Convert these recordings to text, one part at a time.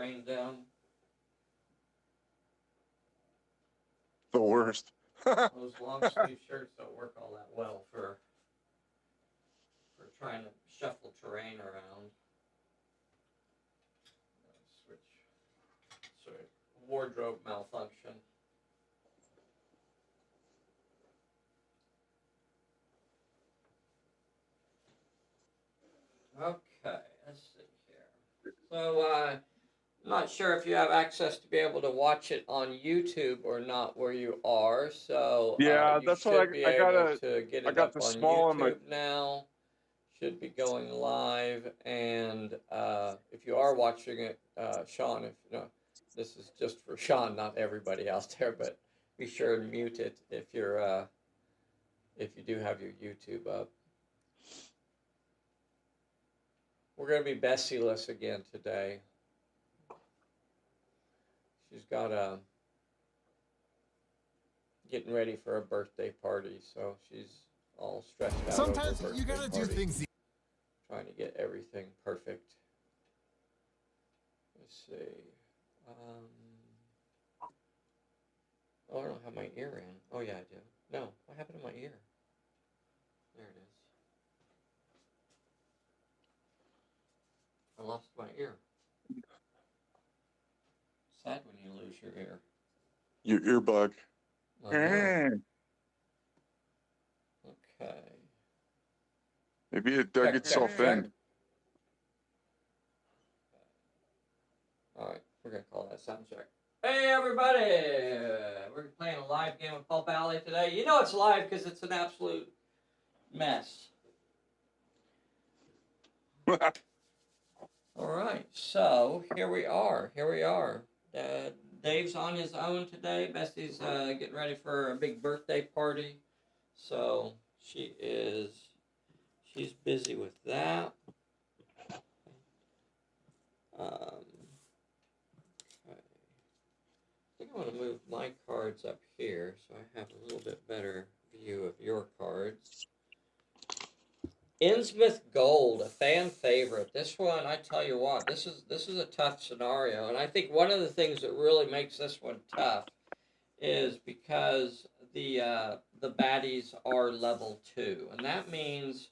rain down. The worst. Those long sleeve shirts don't work all that well for trying to shuffle terrain around. Switch. Sorry, wardrobe malfunction. Okay, let's see here. So, I'm not sure if you have access to be able to watch it on YouTube or not where you are. So, Yeah, you that's what should be able to get I it got up the on small on my. YouTube now. Should be going live. And if you are watching it, Sean, if you know, this is just for Sean, not everybody out there, but be sure and mute it if you're if you do have your YouTube up. We're going to be Bessie-less again today. She's got getting ready for a birthday party, so she's all stressed out. Sometimes over you gotta do things. Trying to get everything perfect. Let's see. Oh, I don't have my ear in. Oh yeah, I do. No, what happened to my ear? There it is. I lost my ear. Sad when you lose your ear. Your earbug. Okay. Maybe it dug itself in. All right, we're gonna call that sound check. Hey everybody! We're playing a live game of Pulp Alley today. You know it's live because it's an absolute mess. All right, so here we are. Dave's on his own today. Bessie's getting ready for a big birthday party, so she's busy with that. I think I want to move my cards up here so I have a little bit better view of your cards. Innsmouth Gold, a fan favorite. This one, I tell you what, this is a tough scenario, and I think one of the things that really makes this one tough is because the baddies are level 2, and that means,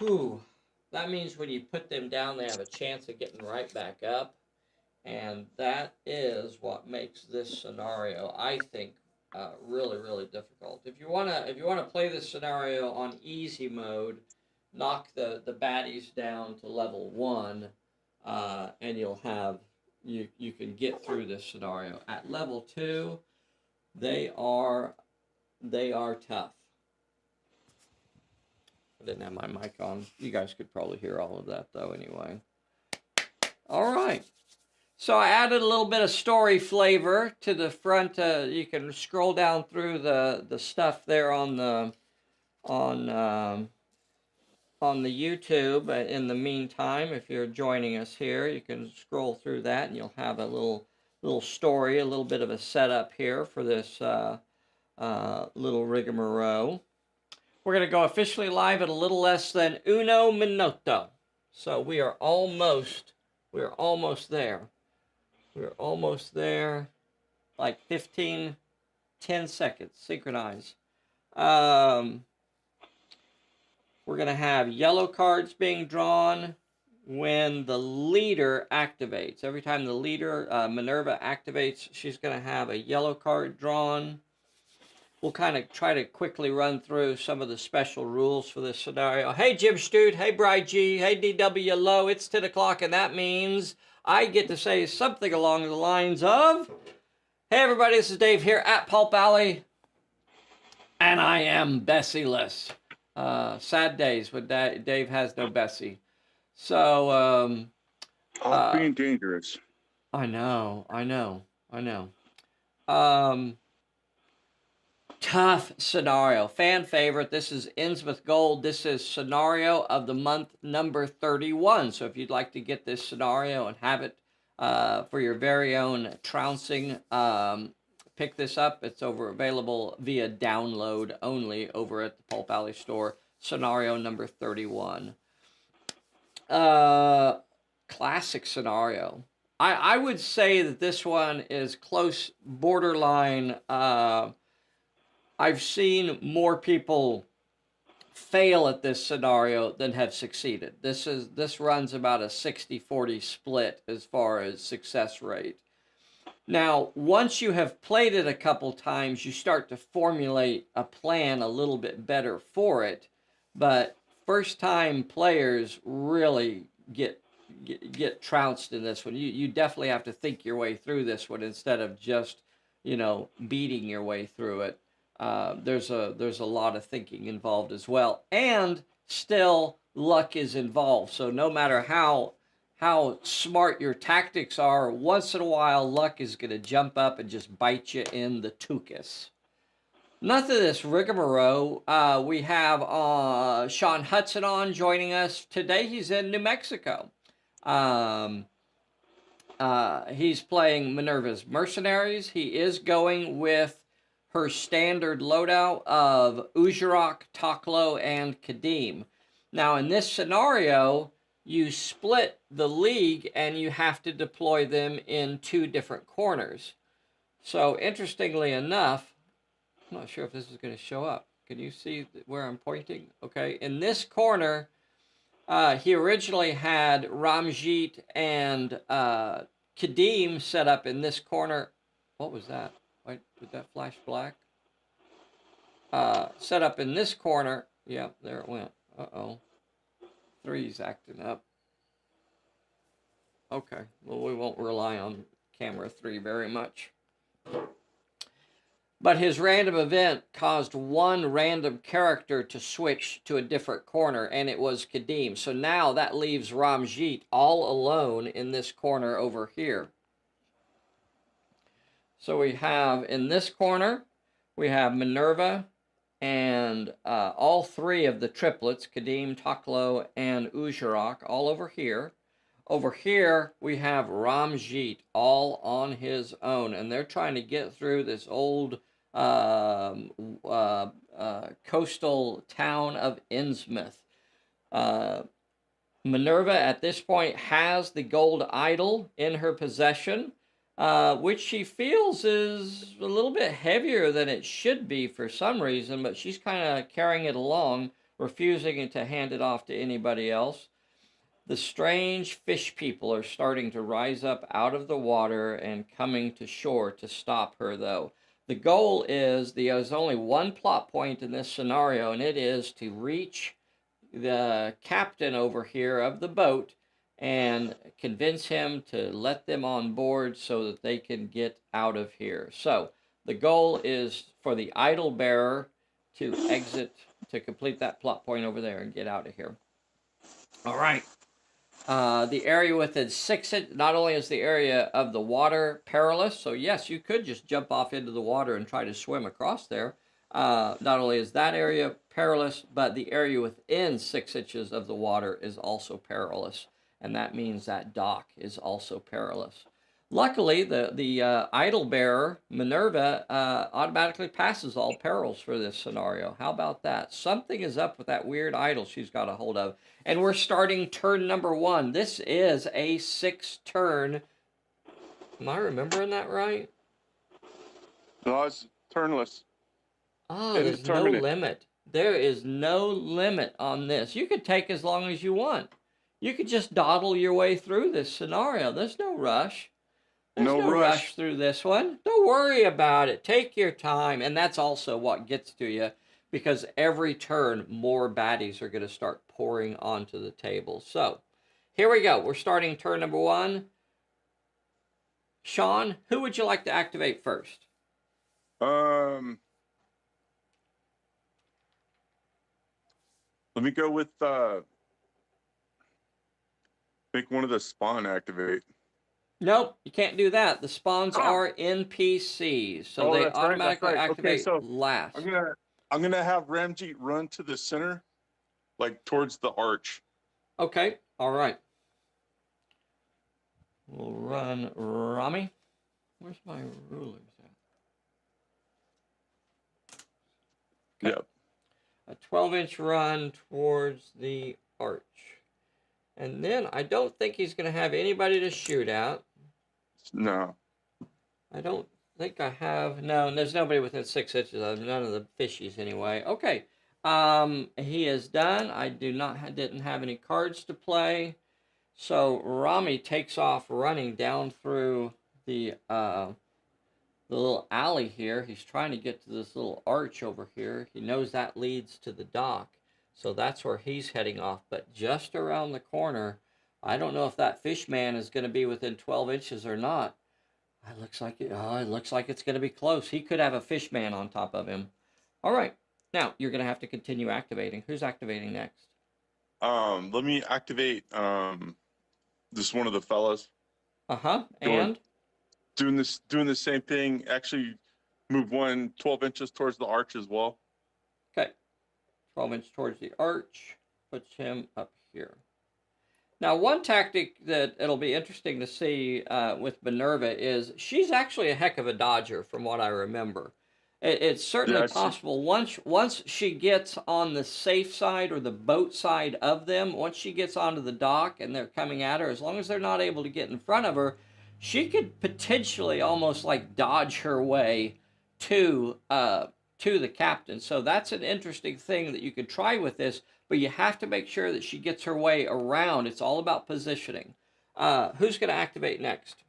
when you put them down, they have a chance of getting right back up. And that is what makes this scenario, I think, really, really difficult. If you wanna play this scenario on easy mode, knock the baddies down to level 1, and you can get through this scenario. At level 2, they are tough. I didn't have my mic on. You guys could probably hear all of that though anyway. All right. So I added a little bit of story flavor to the front. You can scroll down through the stuff there on the YouTube. In the meantime, if you're joining us here, you can scroll through that, and you'll have a little story, a little bit of a setup here for this little rigmarole. We're going to go officially live at a little less than uno minuto. So we are almost there. We're almost there, like 10 seconds, synchronize. We're going to have yellow cards being drawn when the leader activates. Every time the leader, Minerva, activates, she's going to have a yellow card drawn. We'll kind of try to quickly run through some of the special rules for this scenario. Hey, Jim Stute. Hey, Bri G. Hey, DW Low. It's 10 o'clock, and that means I get to say something along the lines of, hey, everybody, this is Dave here at Pulp Alley, and I am Bessie-less. Sad days when Dave has no Bessie. So, being dangerous. I know. Tough scenario. Fan favorite. This is Innsmouth Gold. This is scenario of the month number 31. So if you'd like to get this scenario and have it for your very own trouncing, pick this up. It's available via download only over at the Pulp Alley store. Scenario number 31. Classic scenario. I would say that this one is close borderline. I've seen more people fail at this scenario than have succeeded. This runs about a 60-40 split as far as success rate. Now, once you have played it a couple times, you start to formulate a plan a little bit better for it. But first-time players really get trounced in this one. You definitely have to think your way through this one instead of just, beating your way through it. There's a lot of thinking involved as well, and still luck is involved. So no matter how smart your tactics are, once in a while luck is going to jump up and just bite you in the tuchus. Enough of this rigmarole. We have Sean Hudson on joining us today. He's in New Mexico. He's playing Minerva's Mercenaries. He is going with her standard loadout of Ujarok, Taklo, and Kadim. Now, in this scenario, you split the league and you have to deploy them in 2 different corners. So, interestingly enough, I'm not sure if this is going to show up. Can you see where I'm pointing? Okay, in this corner, he originally had Ramjeet and Kadim set up in this corner. What was that? Why did that flash black? Set up in this corner. Yeah, there it went. Uh-oh. 3's acting up. Okay, well, we won't rely on camera 3 very much. But his random event caused one random character to switch to a different corner, and it was Kadim. So now that leaves Ramjeet all alone in this corner over here. So we have, in this corner, we have Minerva and all 3 of the triplets, Kadim, Taklo, and Ujarok, all over here. Over here, we have Ramjeet all on his own, and they're trying to get through this old coastal town of Innsmouth. Minerva, at this point, has the gold idol in her possession, which she feels is a little bit heavier than it should be for some reason, but she's kind of carrying it along, refusing to hand it off to anybody else. The strange fish people are starting to rise up out of the water and coming to shore to stop her, though. The goal is, there's only one plot point in this scenario, and it is to reach the captain over here of the boat and convince him to let them on board so that they can get out of here. So the goal is for the idol bearer to exit, to complete that plot point over there and get out of here. All right. The area within 6 inches, not only is the area of the water perilous, so yes, you could just jump off into the water and try to swim across there. Not only is that area perilous, but the area within 6 inches of the water is also perilous. And that means that dock is also perilous. Luckily, the idol bearer, Minerva, automatically passes all perils for this scenario. How about that? Something is up with that weird idol she's got a hold of. And we're starting turn number 1. This is a 6-turn. Am I remembering that right? No, it's turnless. Oh, there's no limit. There is no limit on this. You could take as long as you want. You could just dawdle your way through this scenario. There's no rush. There's no rush through this one. Don't worry about it. Take your time. And that's also what gets to you, because every turn, more baddies are going to start pouring onto the table. So, here we go. We're starting turn number 1. Sean, who would you like to activate first? Let me go with make one of the spawn activate. Nope, you can't do that. The spawns are NPCs, so they automatically activate last. I'm gonna have Ramjeet run to the center, like towards the arch. Okay, all right. We'll run Rami. Where's my rulers at? Okay. Yep. A 12-inch run towards the arch. And then I don't think he's going to have anybody to shoot at. No. I don't think I have. No, there's nobody within 6 inches of him. None of the fishies anyway. Okay. He is done. I didn't have any cards to play. So Rami takes off running down through the little alley here. He's trying to get to this little arch over here. He knows that leads to the dock. So that's where he's heading off. But just around the corner, I don't know if that fish man is going to be within 12 inches or not. It looks like it looks like it's going to be close. He could have a fish man on top of him. All right. Now, you're going to have to continue activating. Who's activating next? Let me activate this one of the fellas. Uh-huh. Going- And? Doing the same thing. Actually, move 12 inches towards the arch as well. Okay. 12 inches towards the arch. Puts him up here. Now, one tactic that it'll be interesting to see with Minerva is she's actually a heck of a dodger from what I remember. It's certainly possible once she gets on the safe side or the boat side of them, once she gets onto the dock and they're coming at her, as long as they're not able to get in front of her, she could potentially almost like dodge her way to the captain. So that's an interesting thing that you could try with this, but you have to make sure that she gets her way around. It's all about positioning. Who's going to activate next?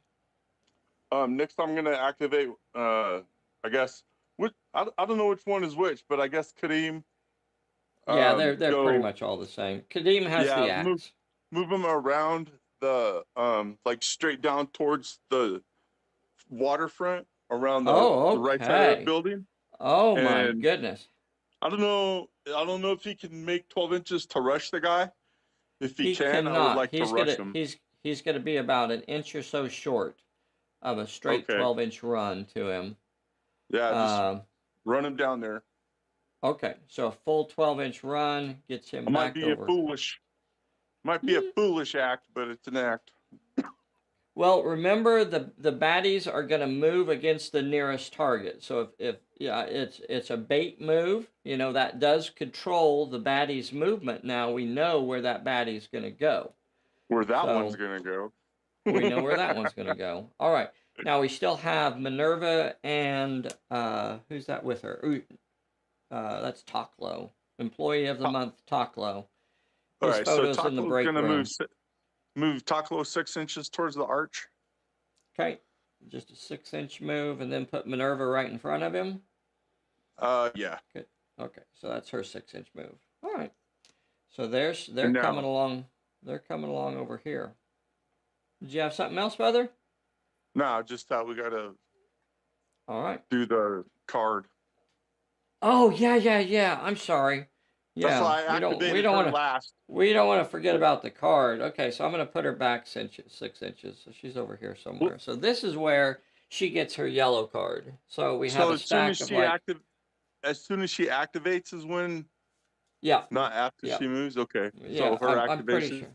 Next I'm going to activate, I guess, I don't know which one is which, but I guess Kadeem. Yeah, they're pretty much all the same. Kadeem has the axe. Move them around the, like straight down towards the waterfront around the right side of the building. Oh, my goodness. I don't know if he can make 12 inches to rush the guy. If he can, cannot. I would like to rush him. He's going to be about an inch or so short of a straight 12-inch run to him. Yeah, just run him down there. Okay, so a full 12-inch run gets him back over. Might be a foolish act, but it's an act. Well, remember the baddies are going to move against the nearest target. So if it's a bait move, you know, that does control the baddie's movement. Now we know where that baddie's going to go. Where that one's going to go. We know where that one's going to go. All right. Now we still have Minerva and who's that with her? That's Taklo, employee of the month, Taklo. All right, so Taklo's going to move Taklo 6 inches towards the arch. Okay, just a 6-inch move, and then put Minerva right in front of him. Yeah. Good. Okay, so that's her 6-inch move. All right. So they're coming along. They're coming along over here. Did you have something else, brother? No, just thought we gotta. All right. Do the card. Oh yeah. I'm sorry. Yeah. That's why I activated her last. We don't want to forget about the card. Okay, so I'm going to put her back 6 inches. So she's over here somewhere. So this is where she gets her yellow card. So we have a stack of as soon as she activates is when. Yeah. Not after she moves. Okay. Yeah, so her activation. I'm pretty sure.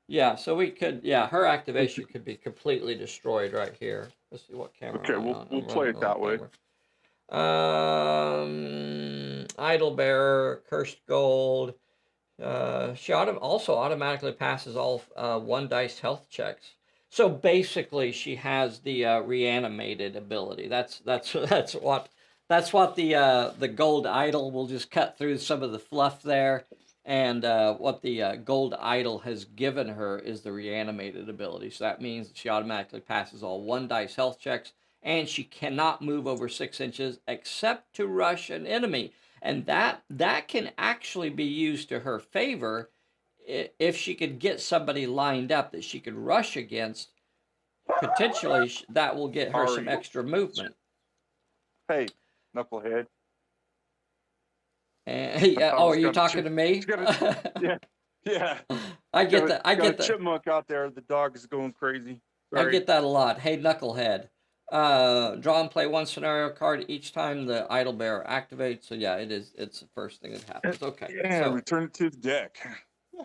Yeah. So we could. Yeah, her activation could be completely destroyed right here. Let's see what camera. Okay, we'll play it that way. Idol Bearer, Cursed Gold. She also automatically passes all 1 dice health checks. So basically, she has the reanimated ability. That's what the gold idol will just cut through some of the fluff there, and what the gold idol has given her is the reanimated ability. So that means that she automatically passes all 1 dice health checks. And she cannot move over 6 inches except to rush an enemy. And that can actually be used to her favor if she could get somebody lined up that she could rush against. Potentially, that will get her some extra movement. Hey, knucklehead. Are you talking to me? Yeah. I get that. I get that. Chipmunk out there. The dog is going crazy. Sorry. I get that a lot. Hey, knucklehead. Draw and play 1 scenario card each time the idol bearer activates. So yeah, it's the first thing that happens. Okay. Yeah, so, return it to the deck.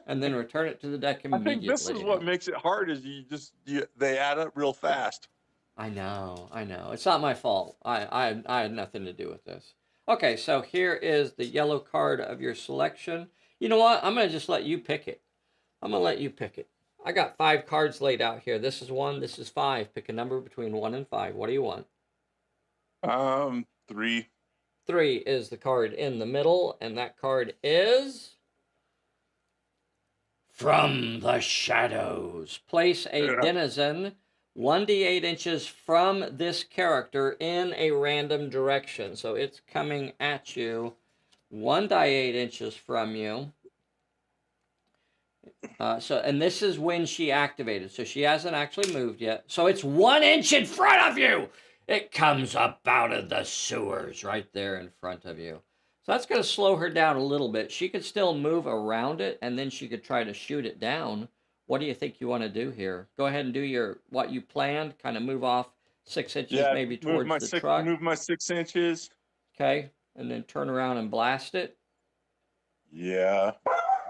And then return it to the deck immediately. I think this is what makes it hard is they add up real fast. I know. It's not my fault. I had nothing to do with this. Okay, so here is the yellow card of your selection. You know what? I'm going to just let you pick it. I'm going to let you pick it. I got 5 cards laid out here. This is 1, this is 5. Pick a number between 1 and 5. What do you want? 3. 3 is the card in the middle, and that card is From the Shadows. Place a denizen 1d8 inches from this character in a random direction. So it's coming at you 1d8 inches from you. And this is when she activated. So she hasn't actually moved yet. So it's 1 inch in front of you. It comes up out of the sewers right there in front of you. So that's going to slow her down a little bit. She could still move around it, and then she could try to shoot it down. What do you think you want to do here? Go ahead and do what you planned. Kind of move off 6 inches maybe towards the truck. Move my 6 inches. Okay, and then turn around and blast it. Yeah.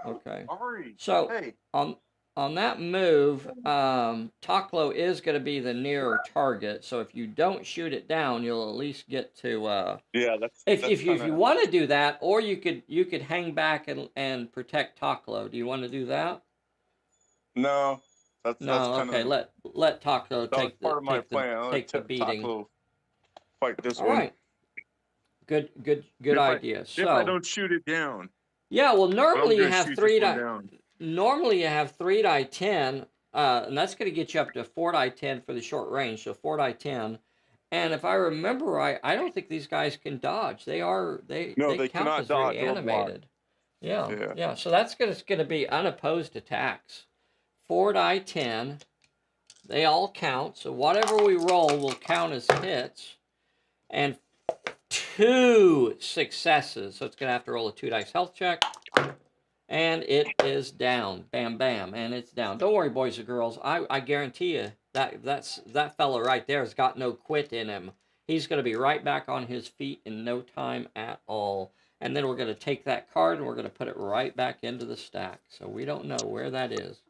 Okay. Ari, so hey. on that move, Taklo is going to be the nearer target. So if you don't shoot it down, you'll at least get to. Yeah, if you want to do that, or you could hang back and protect Taklo. Do you want to do that? No. That's okay. Let Taklo take the beating. Taklo fight this All one. right. Good idea. If I don't shoot it down. Yeah, well, normally you have 3 die. Normally you have 3 die 10, and that's going to get you up to 4 die 10 for the short range. So 4 die 10, and if I remember right, I don't think these guys can dodge. They count as reanimated. Yeah. So that's going to be unopposed attacks. 4 die 10. They all count. So whatever we roll will count as hits, and 2 successes. So it's going to have to roll a 2 dice health check. And it is down. Bam, bam. And it's down. Don't worry, boys and girls. I guarantee you that fella right there has got no quit in him. He's going to be right back on his feet in no time at all. And then we're going to take that card and we're going to put it right back into the stack. So we don't know where that is.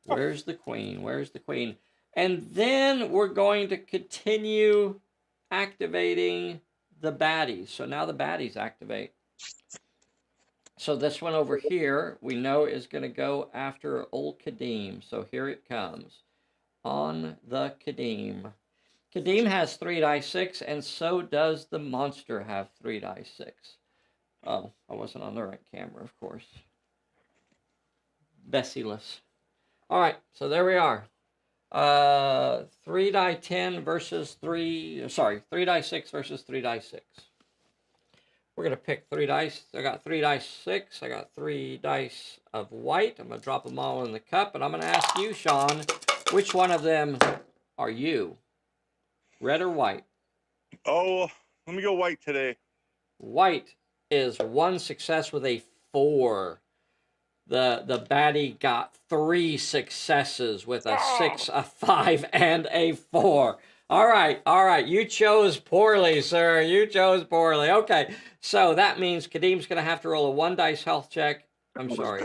Where's the queen? Where's the queen? And then we're going to continue activating the baddies. So now the baddies activate. So this one over here, we know is going to go after old Kadeem. So here it comes. On the Kadeem. Kadeem has 3 die 6, and so does the monster have 3 die 6. Oh, I wasn't on the right camera, of course. Bessyless. All right, so there we are. 3 die 10 versus 3 die 6 versus 3 die 6. We're going to pick 3 dice. I got 3 dice 6. I got 3 dice of white. I'm going to drop them all in the cup. And I'm going to ask you, Sean, which one of them are you? Red or white? Oh, let me go white today. White is 1 success with a 4. The baddie got 3 successes with a 6, a 5, and a 4. All right. You chose poorly, sir. You chose poorly. Okay, so that means Kadeem's going to have to roll a 1 dice health check. I'm sorry.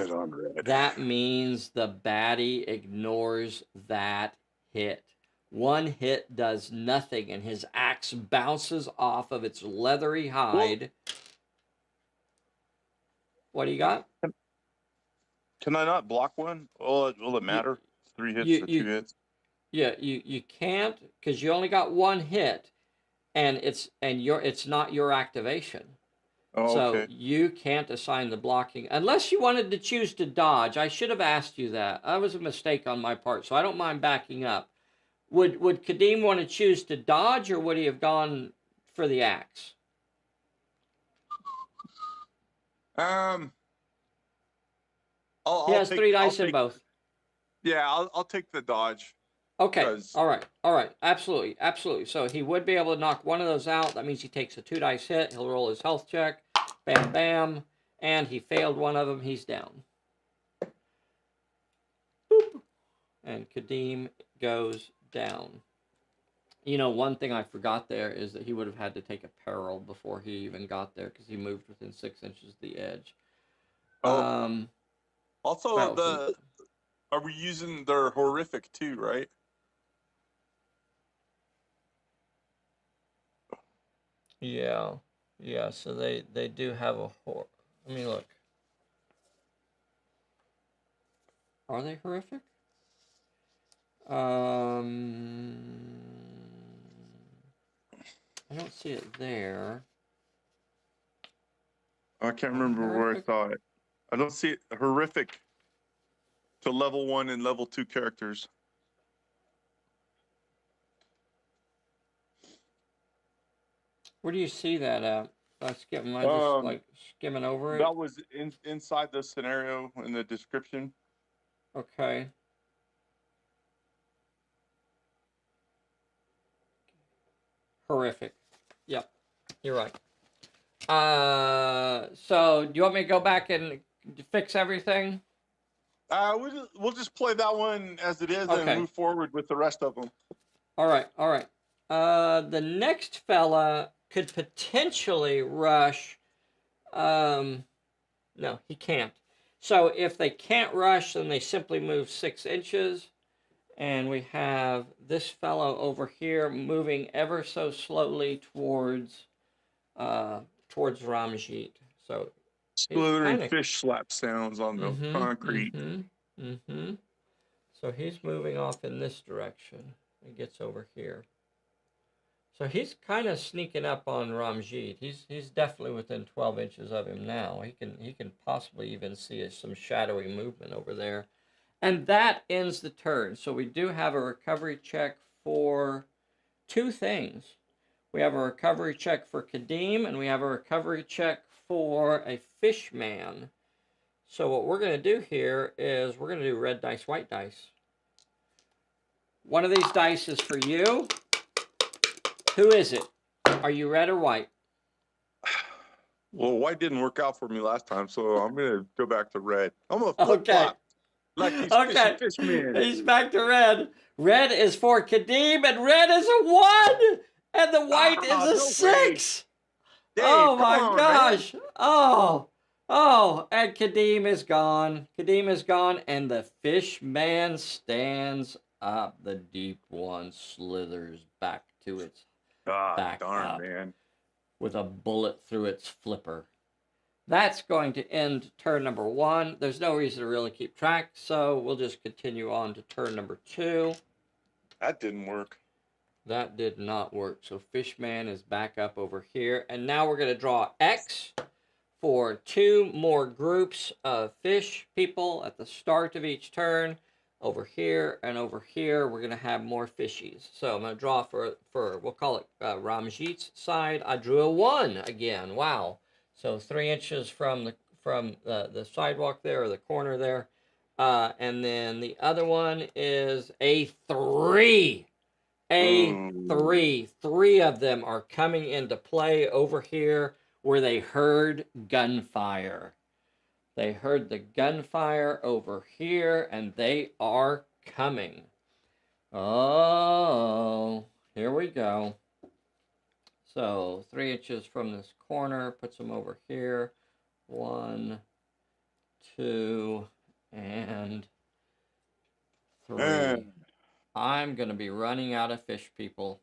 That means the baddie ignores that hit. 1 hit does nothing, and his axe bounces off of its leathery hide. What do you got? Can I not block one? Will it matter? 3 hits or 2 hits? Yeah, you can't, because you only got 1 hit, and it's not your activation. Oh, so okay. You can't assign the blocking unless you wanted to choose to dodge. I should have asked you that. That was a mistake on my part, so I don't mind backing up. Would Kadeem want to choose to dodge, or would he have gone for the axe? He has 3 dice in both. Yeah, I'll take the dodge. Okay. All right. Absolutely. So he would be able to knock one of those out. That means he takes a 2 dice hit. He'll roll his health check. Bam, bam. And he failed one of them. He's down. Boop. And Kadeem goes down. You know, one thing I forgot there is that he would have had to take a peril before he even got there, because he moved within 6 inches of the edge. Also, are we using their horrific too, right? Yeah. So they do have a Let me look. Are they horrific? I don't see it there. I can't remember where I saw it. I don't see it. Horrific to level 1 and level 2 characters. Where do you see that at? I just like skimming over it. That was inside the scenario in the description. Okay. Horrific. Yep, you're right. So do you want me to go back and fix everything? We'll just play that one as it is and move forward with the rest of them. All right, all right. The next fella could potentially rush. No, he can't. So if they can't rush, then they simply move 6 inches. And we have this fellow over here moving ever so slowly towards Ramjeet. So splintering fish slap sounds on the concrete. So he's moving off in this direction. He gets over here. So he's kind of sneaking up on Ramjeet. He's definitely within 12 inches of him now. He can possibly even see some shadowy movement over there. And that ends the turn. So we do have a recovery check for 2 things. We have a recovery check for Kadeem, and we have a recovery check for a fish man. So what we're going to do here is we're going to do red dice, white dice. One of these dice is for you. Who is it? Are you red or white? Well, white didn't work out for me last time, so I'm going to go back to red. I'm going to flip-flop. Like these fish men. He's back to red. Red is for Kadeem, and red is a 1, and the white is a 6. Dave, oh my gosh! Man. Oh, and Kadeem is gone. Kadeem is gone, and the fish man stands up. The deep one slithers back to its back up, man, with a bullet through its flipper. That's going to end turn number 1. There's no reason to really keep track, so we'll just continue on to turn number 2. That didn't work. That did not work. So Fishman is back up over here. And now we're going to draw X for 2 more groups of fish people at the start of each turn. Over here and over here, we're going to have more fishies. So I'm going to draw for we'll call it Ramjeet's side. I drew a 1 again. Wow. So 3 inches from the sidewalk there, or the corner there. And then the other one is a 3. A 3. 3 of them are coming into play over here where they heard gunfire. They heard the gunfire over here, and they are coming. Oh, here we go. So 3 inches from this corner, puts them over here. 1, 2, and 3. I'm going to be running out of fish people.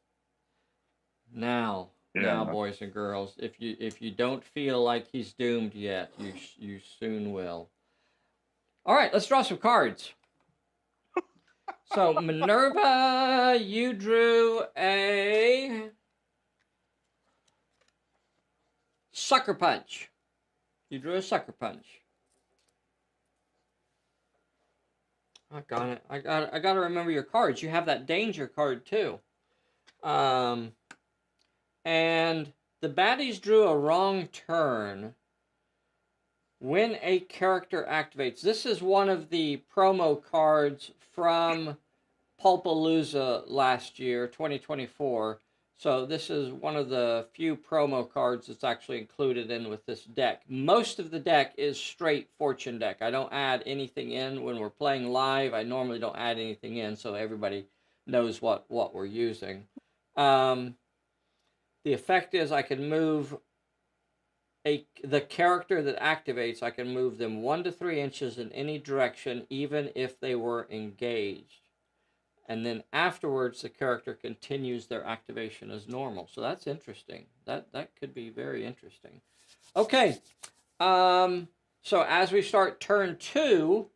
Now, boys and girls, if you don't feel like he's doomed yet, you soon will. All right, let's draw some cards. So, Minerva, you drew a sucker punch. You drew a sucker punch. I got it. I got to remember your cards. You have that danger card too. And the baddies drew a wrong turn. When a character activates, this is one of the promo cards from Pulp Alley last year, 2024. So this is one of the few promo cards that's actually included in with this deck. Most of the deck is straight fortune deck. I don't add anything in when we're playing live. I normally don't add anything in so everybody knows what we're using. The effect is I can move the character that activates, I can move them 1 to 3 inches in any direction, even if they were engaged. And then afterwards, the character continues their activation as normal. So that's interesting. That could be very interesting. Okay. So as we start turn 2,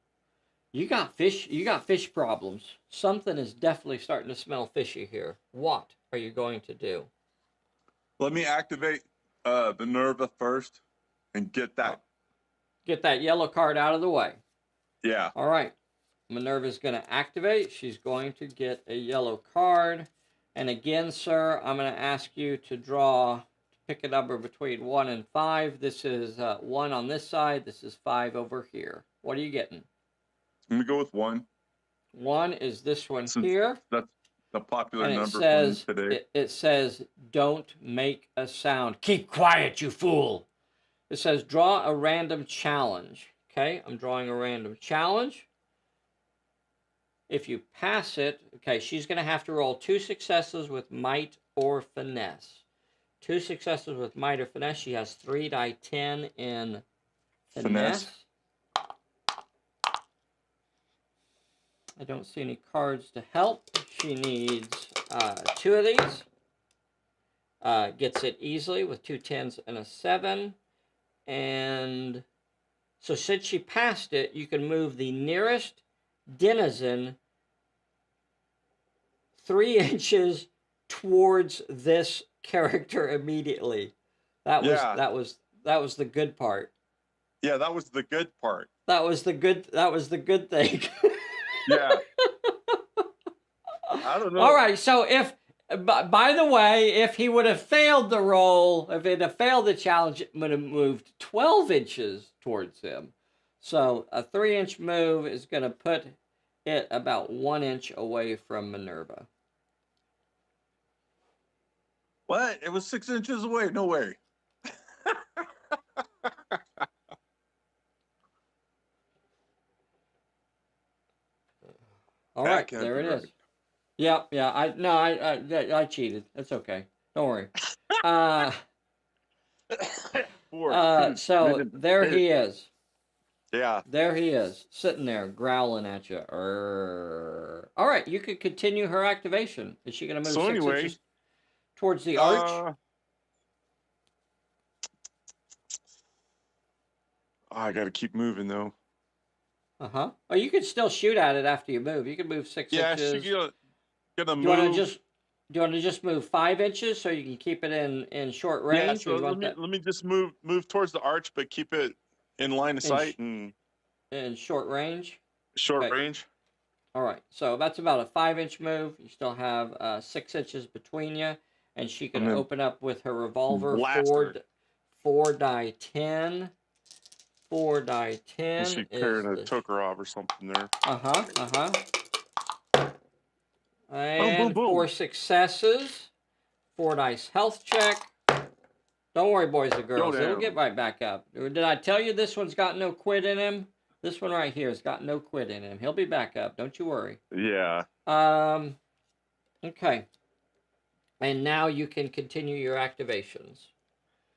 You got fish. You got fish problems. Something is definitely starting to smell fishy here. What are you going to do? Let me activate Minerva first and get that. Get that yellow card out of the way. Yeah. All right. Minerva's going to activate. She's going to get a yellow card. And again, sir, I'm going to ask you to pick a number between 1 and 5. This is 1 on this side. This is 5 over here. What are you getting? I'm going to go with 1. 1 is this one here. That's the popular and number from today. It says, don't make a sound. Keep quiet, you fool. It says, draw a random challenge. Okay, I'm drawing a random challenge. If you pass it, okay, she's going to have to roll 2 successes with might or finesse. 2 successes with might or finesse. She has 3 die 10 in finesse. I don't see any cards to help. She needs 2 of these. Gets it easily with 2 10s and a 7. And so since she passed it, you can move the nearest denizen 3 inches towards this character immediately. That was the good part. Yeah, that was the good part. That was the good thing. Yeah. I don't know. All right, so by the way, if he would have failed the roll, if it had failed the challenge, it would have moved 12 inches towards him. So a 3-inch move is going to put it about 1 inch away from Minerva. What? It was 6 inches away? No way. All right, there it is. Yeah. I cheated. That's okay. Don't worry. So there he is. Yeah. There he is, sitting there, growling at you. All right, you could continue her activation. Is she going to move 6 inches towards the arch? I got to keep moving, though. Uh-huh. Oh, you could still shoot at it after you move. You can move 6 inches. Yeah, gonna move. Do you want to just move 5 inches so you can keep it in short range? Yeah, so let me just move towards the arch, but keep it in line of sight and in short range. Short range. All right, so that's about a 5-inch move. You still have 6 inches between you, and she can open up with her revolver. 4 die 10. 4 die 10. Is she carrying a Tokarov or something there? And boom. 4 successes. 4 dice health check. Don't worry, boys and girls. It'll get right back up. Did I tell you this one's got no quit in him? This one right here has got no quit in him. He'll be back up. Don't you worry. Yeah. Okay. And now you can continue your activations.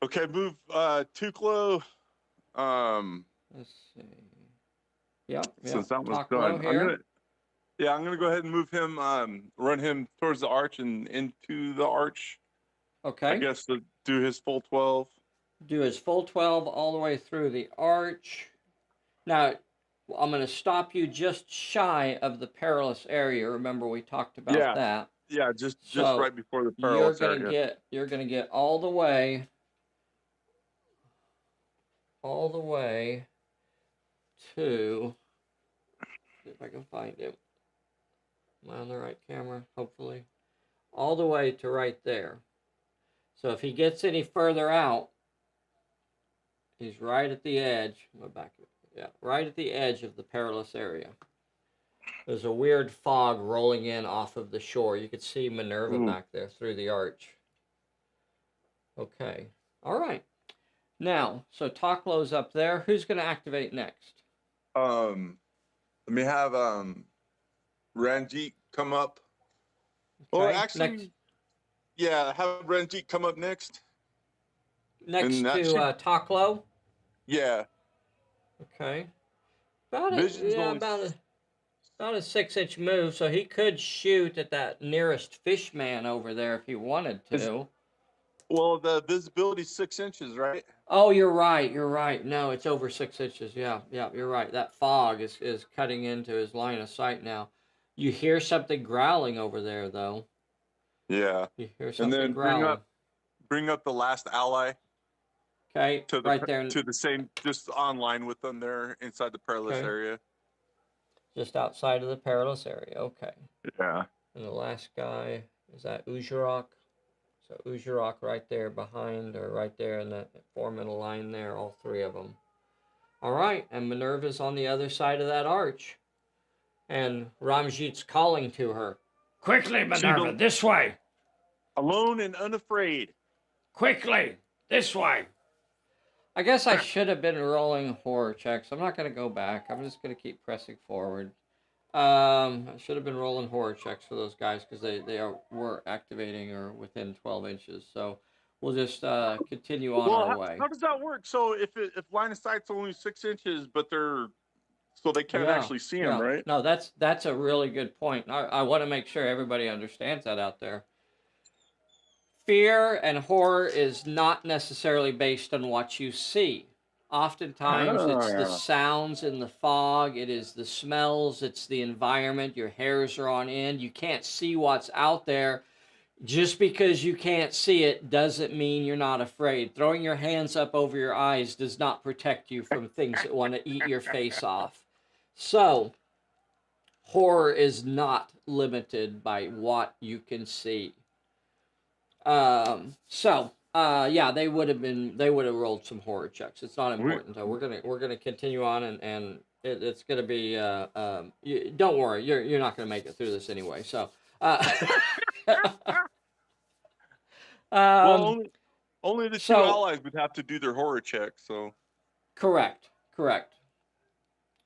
Okay, move Tuklo. Let's see. Yep. Since that was done, I'm gonna go ahead and move him. Run him towards the arch and into the arch. Okay. I guess to do his full 12. Do his full 12 all the way through the arch. Now, I'm going to stop you just shy of the perilous area. Remember, we talked about that. Yeah, just right before the perilous area. You're going to get all the way to, see if I can find him. Am I on the right camera? Hopefully. All the way to right there. So if he gets any further out, he's right at the edge. Right at the edge of the perilous area. There's a weird fog rolling in off of the shore. You could see Minerva back there through the arch. Okay. All right. Now, so Taklo's up there. Who's going to activate next? Let me have Ramjeet come up. Okay. Or actually, have Ramjeet come up next. Next to Taklo? Yeah. Okay. About a 6-inch move, so he could shoot at that nearest fish man over there if he wanted to. Well, the visibility's 6 inches, right? Oh, you're right. You're right. No, it's over 6 inches. Yeah, yeah, you're right. That fog is cutting into his line of sight now. You hear something growling over there, though. Yeah. You hear And something then growling. bring up the last ally Okay, to right there. the same, just online with them there inside the perilous Okay, area. just outside of the perilous area. Okay. Yeah. And the last guy, is that Uzurok? So Uzurok right there behind, or right there in that forming a line there, all three of them. All right, and Minerva's on the other side of that arch. And Ramjeet's calling to her. Quickly, Minerva, this way! Alone and unafraid. Quickly, this way! I guess I should have been rolling horror checks. I'm not going to go back. I'm just going to keep pressing forward. I should have been rolling horror checks for those guys because were activating or within 12 inches. So we'll just continue on our way. How does that work? So if line of sight's only 6 inches, but they can't actually see them, right? No, that's a really good point. I want to make sure everybody understands that out there. Fear and horror is not necessarily based on what you see. Oftentimes, it's the sounds in the fog, it is the smells, it's the environment, your hairs are on end, you can't see what's out there. Just because you can't see it doesn't mean you're not afraid. Throwing your hands up over your eyes does not protect you from things that want to eat your face off. So, horror is not limited by what you can see. Yeah, they would have rolled some horror checks. It's not important though. We're gonna continue on, and it's gonna be. Don't worry, you're not gonna make it through this anyway. So. Well, only the two allies would have to do their horror check. So. Correct.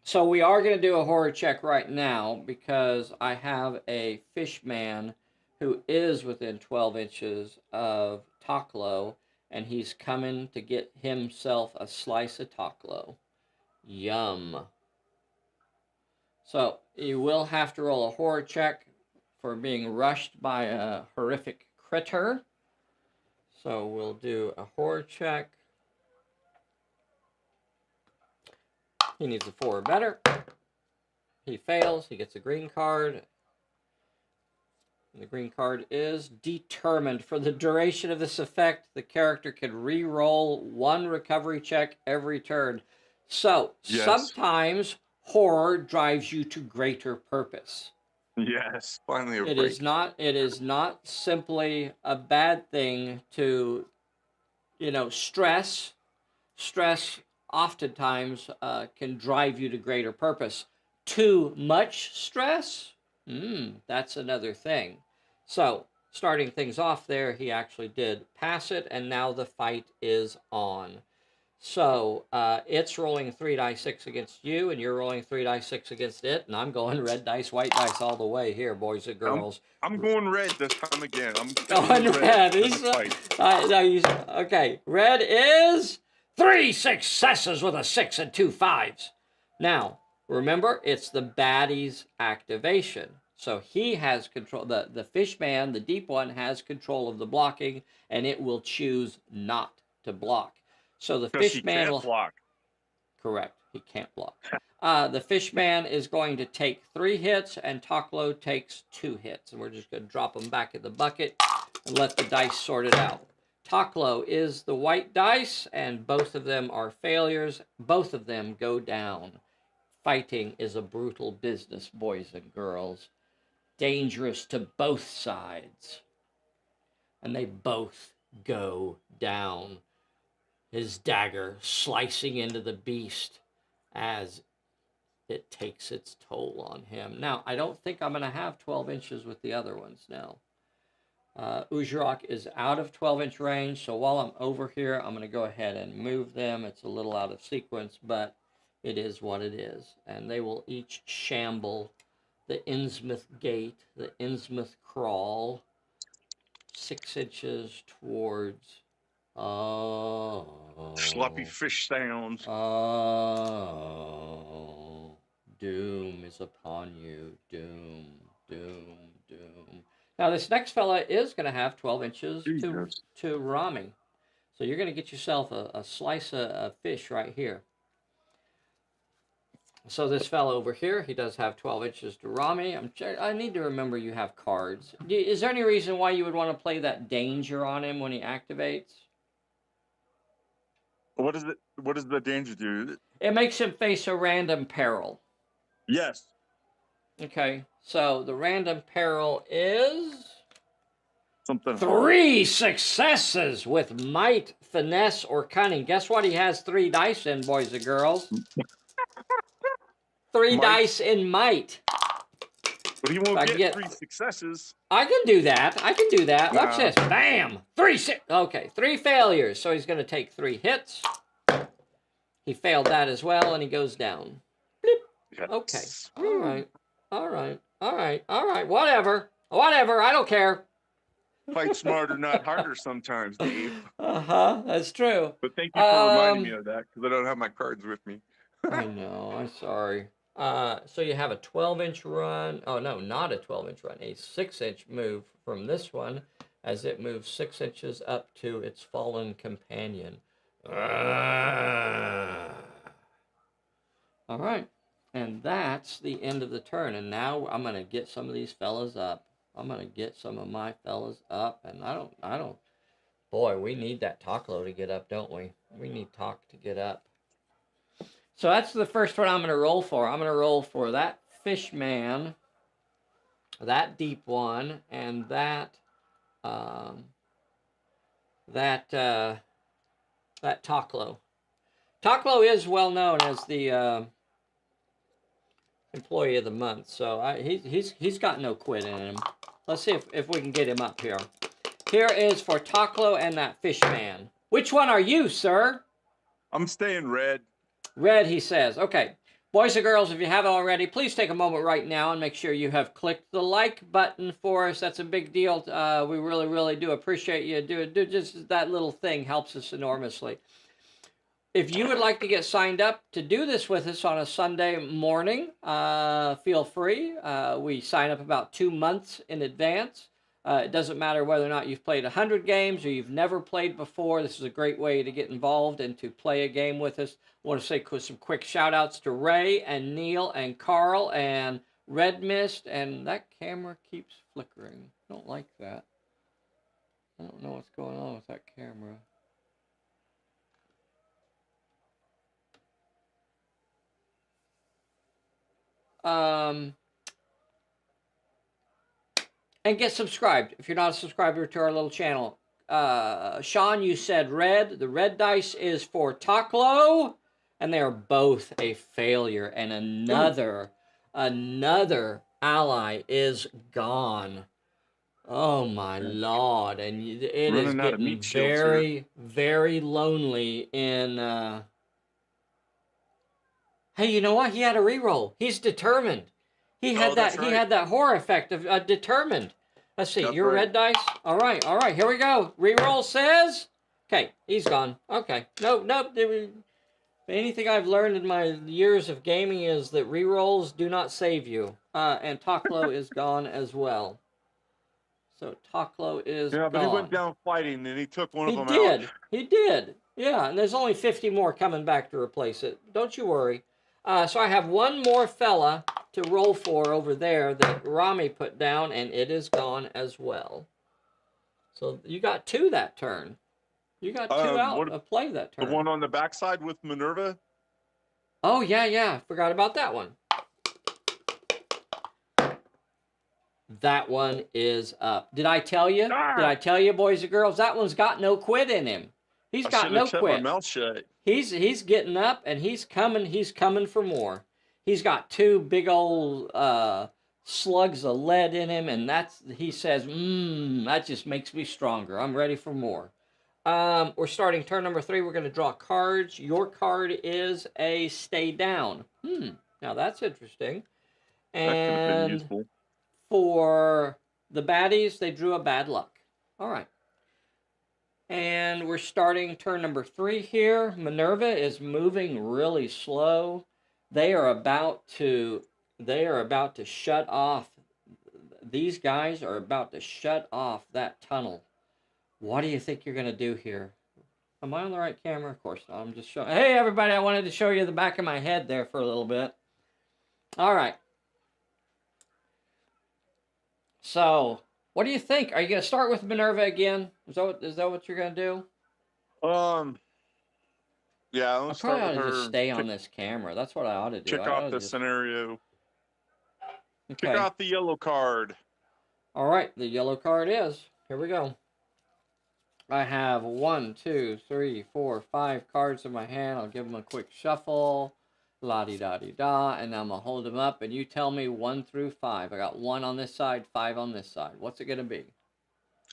So we are going to do a horror check right now because I have a fish man who is within 12 inches of Taklo, and he's coming to get himself a slice of Taklo. Yum. So you will have to roll a horror check for being rushed by a horrific critter. So we'll do a horror check. He needs a 4 or better. He fails. He gets a green card. And the green card is determined. For the duration of this effect, the character can re-roll 1 recovery check every turn. So, sometimes horror drives you to greater purpose. Yes, finally a break. It is not simply a bad thing to, stress. Stress oftentimes can drive you to greater purpose. Too much stress? That's another thing. So, starting things off there, he actually did pass it, and now the fight is on. So, it's rolling 3d6 against you, and you're rolling 3d6 against it, and I'm going red dice, white dice all the way here, boys and girls. I'm going red this time again. I'm going red. Okay, red is 3 successes with a 6 and 2 5s. Now, remember, it's the baddie's activation. So he has control. The fish man, the deep one, has control of the blocking, and it will choose not to block. So the fish man will block. Correct. He can't block. The fish man is going to take 3 hits, and Taklo takes 2 hits. And we're just going to drop them back in the bucket and let the dice sort it out. Taklo is the white dice, and both of them are failures. Both of them go down. Fighting is a brutal business, boys and girls. Dangerous to both sides. And they both go down. His dagger slicing into the beast as it takes its toll on him. Now, I don't think I'm going to have 12 inches with the other ones now. Uzurok is out of 12-inch range, so while I'm over here, I'm going to go ahead and move them. It's a little out of sequence, but it is what it is. And they will each shamble the Innsmouth gate, the Innsmouth crawl, 6 inches towards... sloppy fish sounds. Doom is upon you. Doom, doom, doom. Now, this next fella is going to have 12 inches to Rami. So you're going to get yourself a slice of fish right here. So this fellow over here, he does have 12 inches to Rami. I need to remember you have cards. Is there any reason why you would want to play that danger on him when he activates? What is it? What does the danger do? It makes him face a random peril. Yes. Okay, so the random peril is... Something 3 successes with might, finesse, or cunning. Guess what he has 3 dice in, boys and girls? 3 dice in might. But he won't get 3 successes. I can do that. I can do that. Watch this. Bam! 3 failures. So he's going to take 3 hits. He failed that as well, and he goes down. Bleep. Yes. Okay. All right. All right. All right. All right. Whatever. Whatever. I don't care. Fight smarter, not harder sometimes, Dave. That's true. But thank you for reminding me of that, because I don't have my cards with me. I know. I'm sorry. So you have a 12-inch run. Oh, no, not a 12-inch run. A 6-inch move from this one as it moves 6 inches up to its fallen companion. All right. And that's the end of the turn. And now I'm going to get some of these fellas up. I'm going to get some of my fellas up. And I don't, boy, we need that Taklo to get up, don't we? We need Tak to get up. So that's the first one I'm going to roll for. I'm going to roll for that fish man, that deep one, and that Taklo. Taklo is well known as the employee of the month, so he's got no quit in him. Let's see if we can get him up here. Here is for Taklo and that fish man. Which one are you, sir? I'm staying red. Red, he says. Okay. Boys and girls, if you haven't already, please take a moment right now and make sure you have clicked the like button for us. That's a big deal. We really, really do appreciate you. Do just that little thing helps us enormously. If you would like to get signed up to do this with us on a Sunday morning, feel free. We sign up about 2 months in advance. It doesn't matter whether or not you've played 100 games or you've never played before. This is a great way to get involved and to play a game with us. I want to say some quick shout-outs to Ray and Neil and Carl and Red Mist. And that camera keeps flickering. I don't like that. I don't know what's going on with that camera. And get subscribed if you're not a subscriber to our little channel. Sean, you said red. The red dice is for Taklo, and they are both a failure. And another ally is gone. Oh my Lord! And it is getting very, very lonely in. Hey, you know what? He had a reroll. He's determined. He had that horror effect of determined. Let's see. Your red dice. All right. Here we go. Reroll says. Okay, he's gone. Okay. Nope. Anything I've learned in my years of gaming is that rerolls do not save you. And Taklo is gone as well. So Taklo is gone. But he went down fighting and he took one of them out. He did. Yeah, and there's only 50 more coming back to replace it. Don't you worry. So I have one more fella to roll for over there that Rami put down, and it is gone as well. So you got 2 that turn. You got 2 out of play that turn. The one on the backside with Minerva? Oh, yeah. Forgot about that one. That one is up. Did I tell you? Did I tell you, boys and girls? That one's got no quit in him. He's got no quit. My mouth shut. He's getting up and he's coming for more. He's got 2 big old slugs of lead in him, and he says, that just makes me stronger. I'm ready for more. We're starting turn number 3. We're going to draw cards. Your card is a stay down. Now that's interesting. And that could have been useful. For the baddies, they drew a bad luck. All right. And we're starting turn number 3 here. Minerva is moving really slow. They are about to shut off these guys are about to shut off that tunnel. What do you think you're going to do here? Am I on the right camera? Of course not. I'm just showing. Hey, everybody, I wanted to show you the back of my head there for a little bit. All right. So, what do you think? Are you going to start with Minerva again? Is that what you're going to do? Yeah, I let's probably start ought with to her. just stay on this camera. That's what I ought to do. Kick off the scenario. Okay. Kick off the yellow card. All right, the yellow card is. Here we go. I have 1, 2, 3, 4, 5 cards in my hand. I'll give them a quick shuffle. La-di-da-di-da. And I'm going to hold them up, and you tell me 1 through 5. I got 1 on this side, 5 on this side. What's it going to be?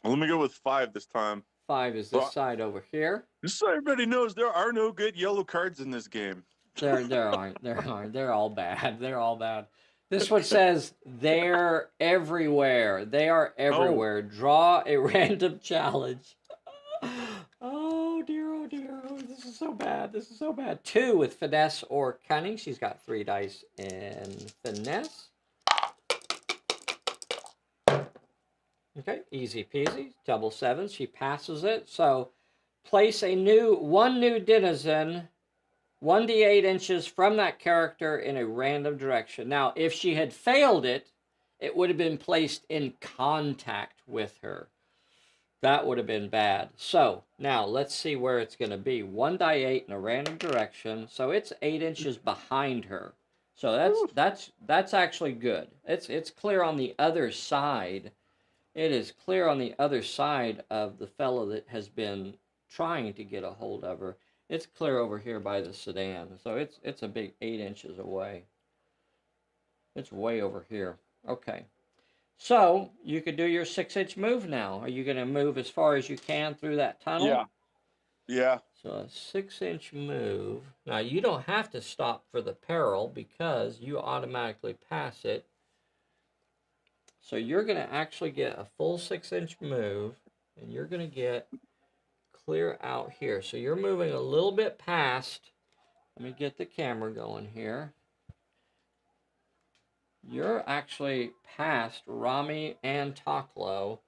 Well, let me go with 5 this time. 5 is this side over here. Just so everybody knows, there are no good yellow cards in this game. There aren't. They're all bad. They're all bad. This one says, they're everywhere. They are everywhere. Oh. Draw a random challenge. Oh dear, oh dear. Oh, this is so bad. This is so bad. 2 with finesse or cunning. She's got 3 dice in finesse. Okay, easy peasy. Double 7. She passes it. So place one new denizen 1d8 inches from that character in a random direction. Now, if she had failed it, it would have been placed in contact with her. That would have been bad. So, now, let's see where it's going to be. 1d8 in a random direction. So, it's 8 inches behind her. So, that's actually good. It's clear on the other side. It is clear on the other side of the fellow that has been trying to get a hold of her. It's clear over here by the sedan. So it's a big 8 inches away. It's way over here. Okay. So you could do your 6-inch move now. Are you going to move as far as you can through that tunnel? Yeah. Yeah. So a 6-inch move. Now you don't have to stop for the peril because you automatically pass it. So you're going to actually get a full 6-inch move, and you're going to get clear out here. So you're moving a little bit past. Let me get the camera going here. You're actually past Rami and Taklo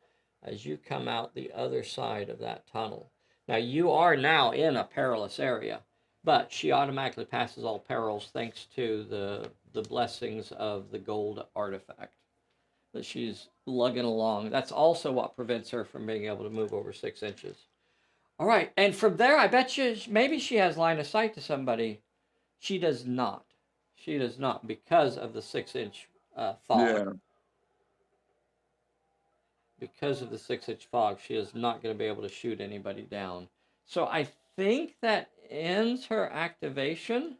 as you come out the other side of that tunnel. Now you are now in a perilous area, but she automatically passes all perils thanks to the blessings of the gold artifact that she's lugging along. That's also what prevents her from being able to move over 6 inches. All right, and from there, I bet you maybe she has line of sight to somebody. She does not. She does not because of the 6-inch fog. Yeah. Because of the 6-inch fog, she is not going to be able to shoot anybody down. So I think that ends her activation.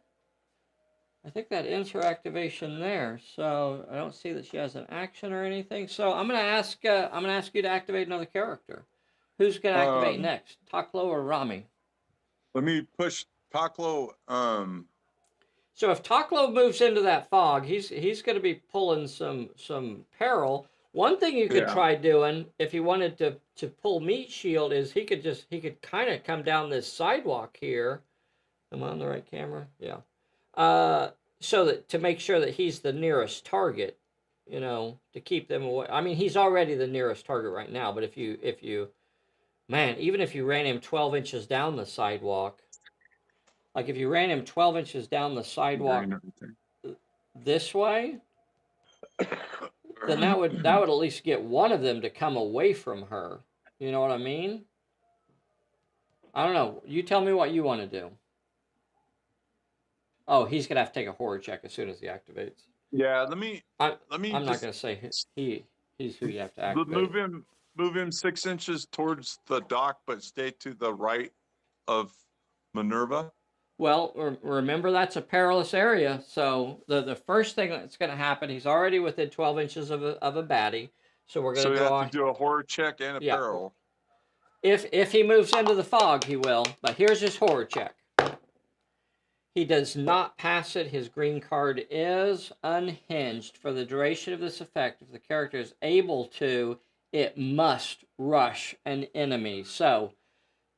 I think that ends her activation there. So I don't see that she has an action or anything. So I'm going to ask you to activate another character. Who's going to activate next? Taklo or Rami? Let me push Taklo. So if Taklo moves into that fog, he's going to be pulling some peril. One thing you could try doing if he wanted to pull meat shield is he could kind of come down this sidewalk here. Am I on the right camera? Yeah. So that to make sure that he's the nearest target, to keep them away. I mean, he's already the nearest target right now, but if you man, even if you ran him 12 inches down the sidewalk, like if you ran him 12 inches down the sidewalk this way, then that would at least get one of them to come away from her. You know what I mean? I don't know. You tell me what you want to do. Oh, he's going to have to take a horror check as soon as he activates. Yeah, let me. I'm not going to say he's who you have to activate. Move him 6 inches towards the dock, but stay to the right of Minerva. Well, remember that's a perilous area. So the first thing that's going to happen, he's already within 12 inches of a baddie. So we're going to go on. To do a horror check and a peril. If he moves into the fog, he will. But here's his horror check. He does not pass it. His green card is unhinged. For the duration of this effect, if the character is able to, it must rush an enemy. So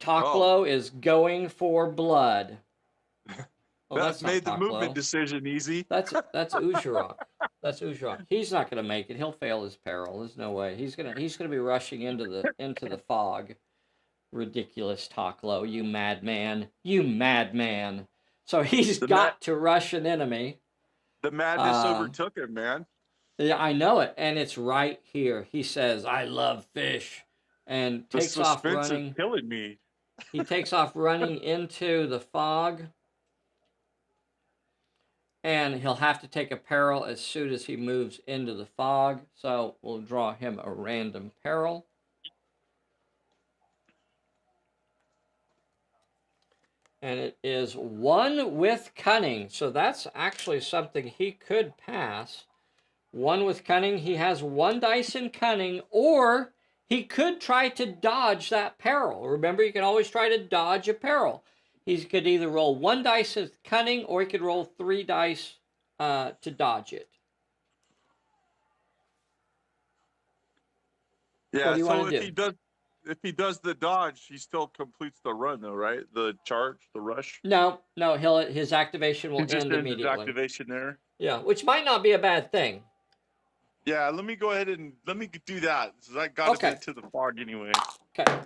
Taklo is going for blood. Oh, That that's not made the movement Taklo. decision easy. That's Ujarok. That's Ujarok. He's not going to make it. He'll fail his peril. There's no way. He's gonna be rushing into the fog. Ridiculous Taklo, you madman. You madman. So he's got to rush an enemy. The madness overtook him, man. Yeah, I know it, and it's right here. He says, "I love fish," and takes off running. Is killing me. He takes off running into the fog, and he'll have to take a peril as soon as he moves into the fog. So we'll draw him a random peril. And it is 1 with cunning. So that's actually something he could pass. 1 with cunning. He has 1 dice in cunning, or he could try to dodge that peril. Remember, you can always try to dodge a peril. He could either roll 1 dice with cunning, or he could roll 3 dice to dodge it. Yeah, what do you want to do? If he does the dodge, he still completes the run, though, right? The charge, the rush. No, his activation will end immediately. His activation there. Yeah, which might not be a bad thing. Yeah, let me go ahead and do that. I got to get to the fog anyway. Okay.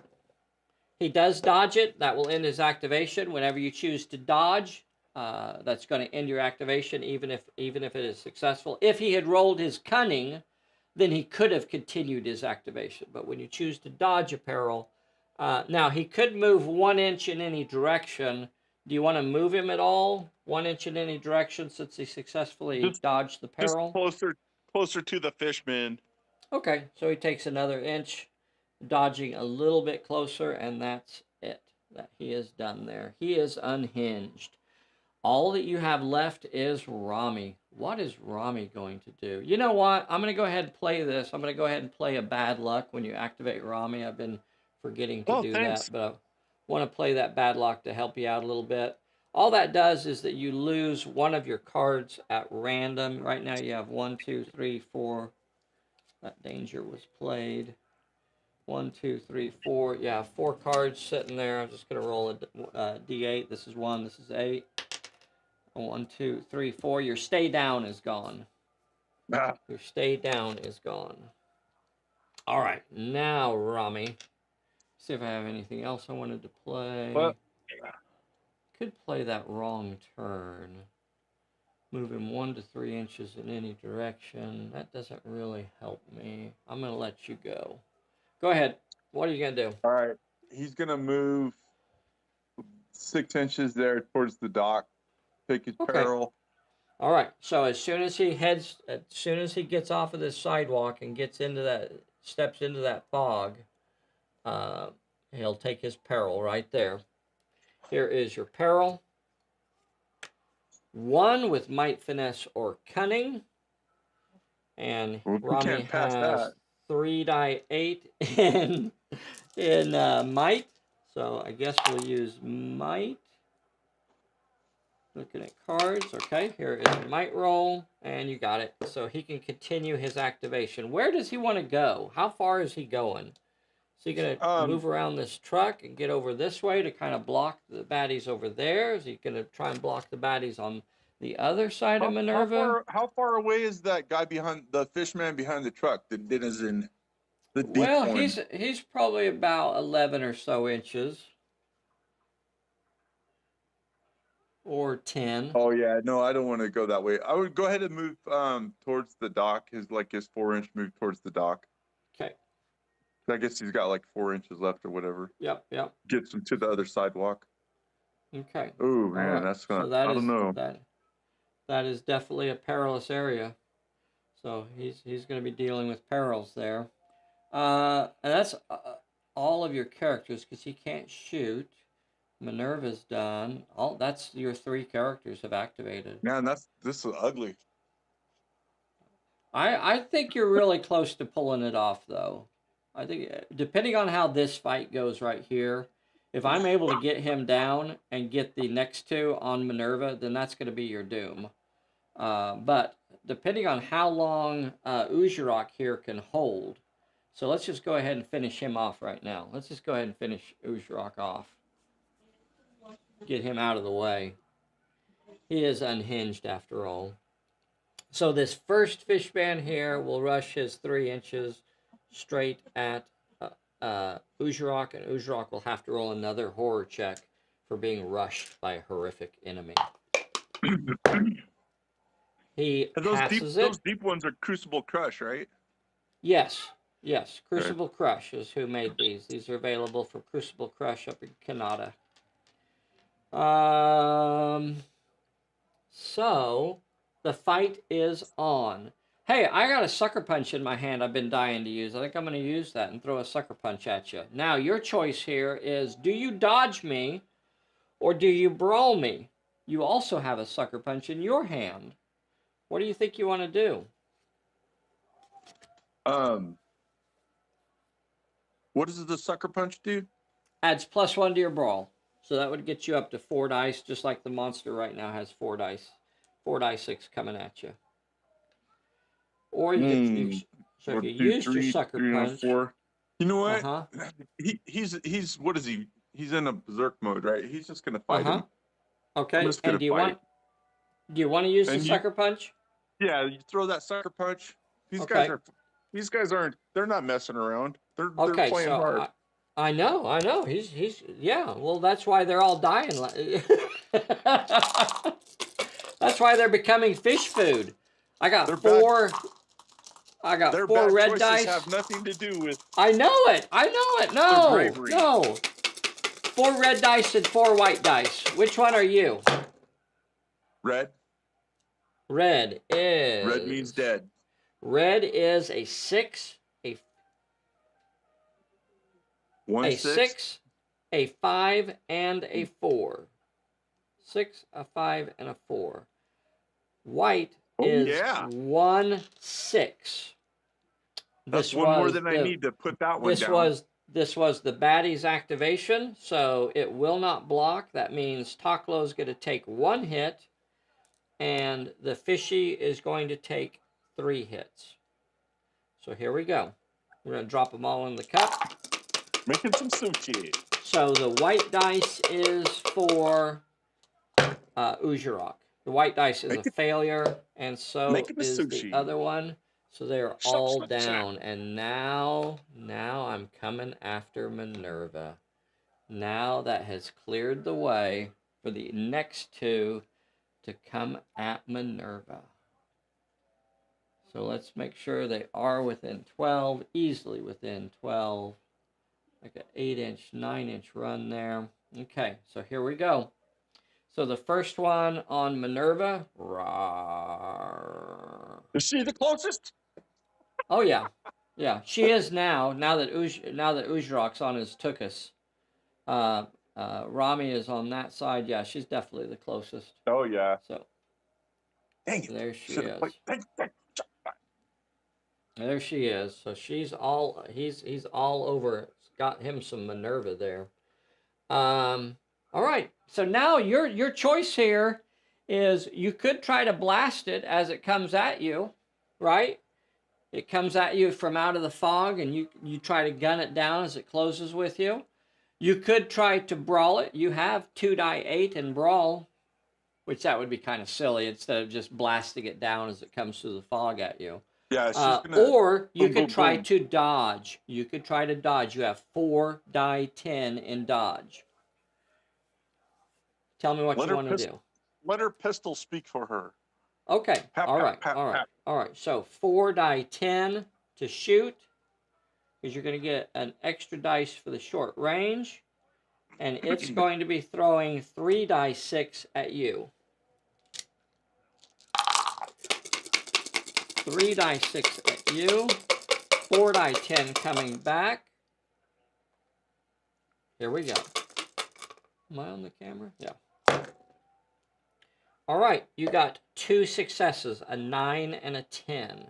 He does dodge it. That will end his activation. Whenever you choose to dodge, that's going to end your activation, even if it is successful. If he had rolled his cunning, then he could have continued his activation. But when you choose to dodge a peril, now he could move 1 inch in any direction. Do you want to move him at all? 1 inch in any direction, since he successfully dodged the peril? Just closer to the fishman. Okay, so he takes another inch, dodging a little bit closer, and that's it. That he is done there. He is unhinged. All that you have left is Rami. What is Rami going to do? You know what? I'm going to go ahead and play this. I'm going to go ahead and play a bad luck when you activate Rami. I've been forgetting to do that, but I want to play that bad luck to help you out a little bit. All that does is that you lose 1 of your cards at random. Right now you have 1, 2, 3, 4. That danger was played. 1, 2, 3, 4. Yeah, 4 cards sitting there. I'm just going to roll a D8. This is 1. This is 8. 1, 2, 3, 4. Your stay down is gone. Your stay down is gone. All right, now Rami. See if I have anything else I wanted to play. Could play that wrong turn. Move him 1 to 3 inches in any direction. That doesn't really help me. I'm going to let you go. Go ahead. What are you going to do? All right. He's going to move 6 inches there towards the dock. Take his peril. All right. So as soon as he gets off of this sidewalk and steps into that fog, he'll take his peril right there. Here is your peril. 1 with might, finesse, or cunning. And Rami has 3 die 8 in might. So I guess we'll use might. Looking at cards. Okay, here is your might roll, and you got it. So he can continue his activation. Where does he want to go? How far is he going? Is he going to move around this truck and get over this way to kind of block the baddies over there? Is he going to try and block the baddies on the other side of Minerva? How far away is that guy behind the fishman behind the truck that is in the deep Well, one? he's probably about 11 or so inches. Or 10. Oh yeah, no, I don't want to go that way. I would go ahead and move towards the dock. His 4-inch move towards the dock. Okay. I guess he's got 4 inches left or whatever. Yep. Gets him to the other sidewalk. Okay. Oh man, that's gonna. So I don't know. That is definitely a perilous area. So he's going to be dealing with perils there. And that's all of your characters because he can't shoot. Minerva's done. That's your 3 characters have activated. Man, this is ugly. I think you're really close to pulling it off, though. I think depending on how this fight goes right here, if I'm able to get him down and get the next 2 on Minerva, then that's going to be your doom. But depending on how long Ujarok here can hold, so let's just go ahead and finish him off right now. Let's just go ahead and finish Ujarok off. Get him out of the way. He is unhinged after all. So this first fish man here will rush his 3 inches straight at Ujarok, and Ujarok will have to roll another horror check for being rushed by a horrific enemy. He passes it. Those deep ones are Crucible Crush, right? Yes. Yes. Crucible Crush is who made these. These are available for Crucible Crush up in Canada. So the fight is on. Hey, I got a sucker punch in my hand I've been dying to use. I think I'm going to use that and throw a sucker punch at you. Now, your choice here is, do you dodge me or do you brawl me? You also have a sucker punch in your hand. What do you think you want to do? What does the sucker punch do? Adds +1 to your brawl. So that would get you up to 4 dice, just like the monster right now has 4 dice. 4 dice 6 coming at you. Or you could, so if you used your sucker punch. 4. You know what? He's what is he? He's in a berserk mode, right? He's just gonna fight him. Okay. And do you want to use the sucker punch? Yeah, you throw that sucker punch. These guys aren't. They're not messing around. They're playing hard. I know. He's yeah. Well, that's why they're all dying. That's why they're becoming fish food. I got four red dice. Have nothing to do with. I know it. No. 4 red dice and 4 white dice. Which one are you? Red. Red means dead. Red is a 6, a 6, a 5, and a 4. 6, a 5, and a 4. White is 1, 6. That's one more than I need to put that one down. This was the baddie's activation, so it will not block. That means Taklo's going to take 1 hit, and the fishy is going to take 3 hits. So here we go. We're going to drop them all in the cup. Making some sushi. So the white dice is for Ujarok. The white dice is a failure, and so is the other one. So they're all down. And now I'm coming after Minerva. Now that has cleared the way for the next 2 to come at Minerva. So let's make sure they are within 12, easily within 12. Like an 8-inch, 9-inch run there. Okay, so here we go. So the first one on Minerva. Rawr. Is she the closest? Oh yeah, yeah. She is now. Now that Ujarok's on his Tukas. Rami is on that side. Yeah, she's definitely the closest. Oh yeah. So. Dang it. There she is. There she is. So she's all. He's all over. Got him some Minerva there. All right. So now your choice here is you could try to blast it as it comes at you, right? It comes at you from out of the fog, and you try to gun it down as it closes with you. You could try to brawl it. You have 2 die 8 in brawl, which that would be kind of silly instead of just blasting it down as it comes through the fog at you. Yeah, or you could try to dodge. You could try to dodge. You have 4 die 10 in dodge. Tell me what you want to do. Let her pistol speak for her. Okay. All right. So 4 die 10 to shoot, because you're going to get an extra dice for the short range, and it's going to be throwing 3 die 6 at you. 3 die 6 at you. 4 die 10 coming back. Here we go. Am I on the camera? Yeah. All right, you got 2 successes, a 9 and a 10.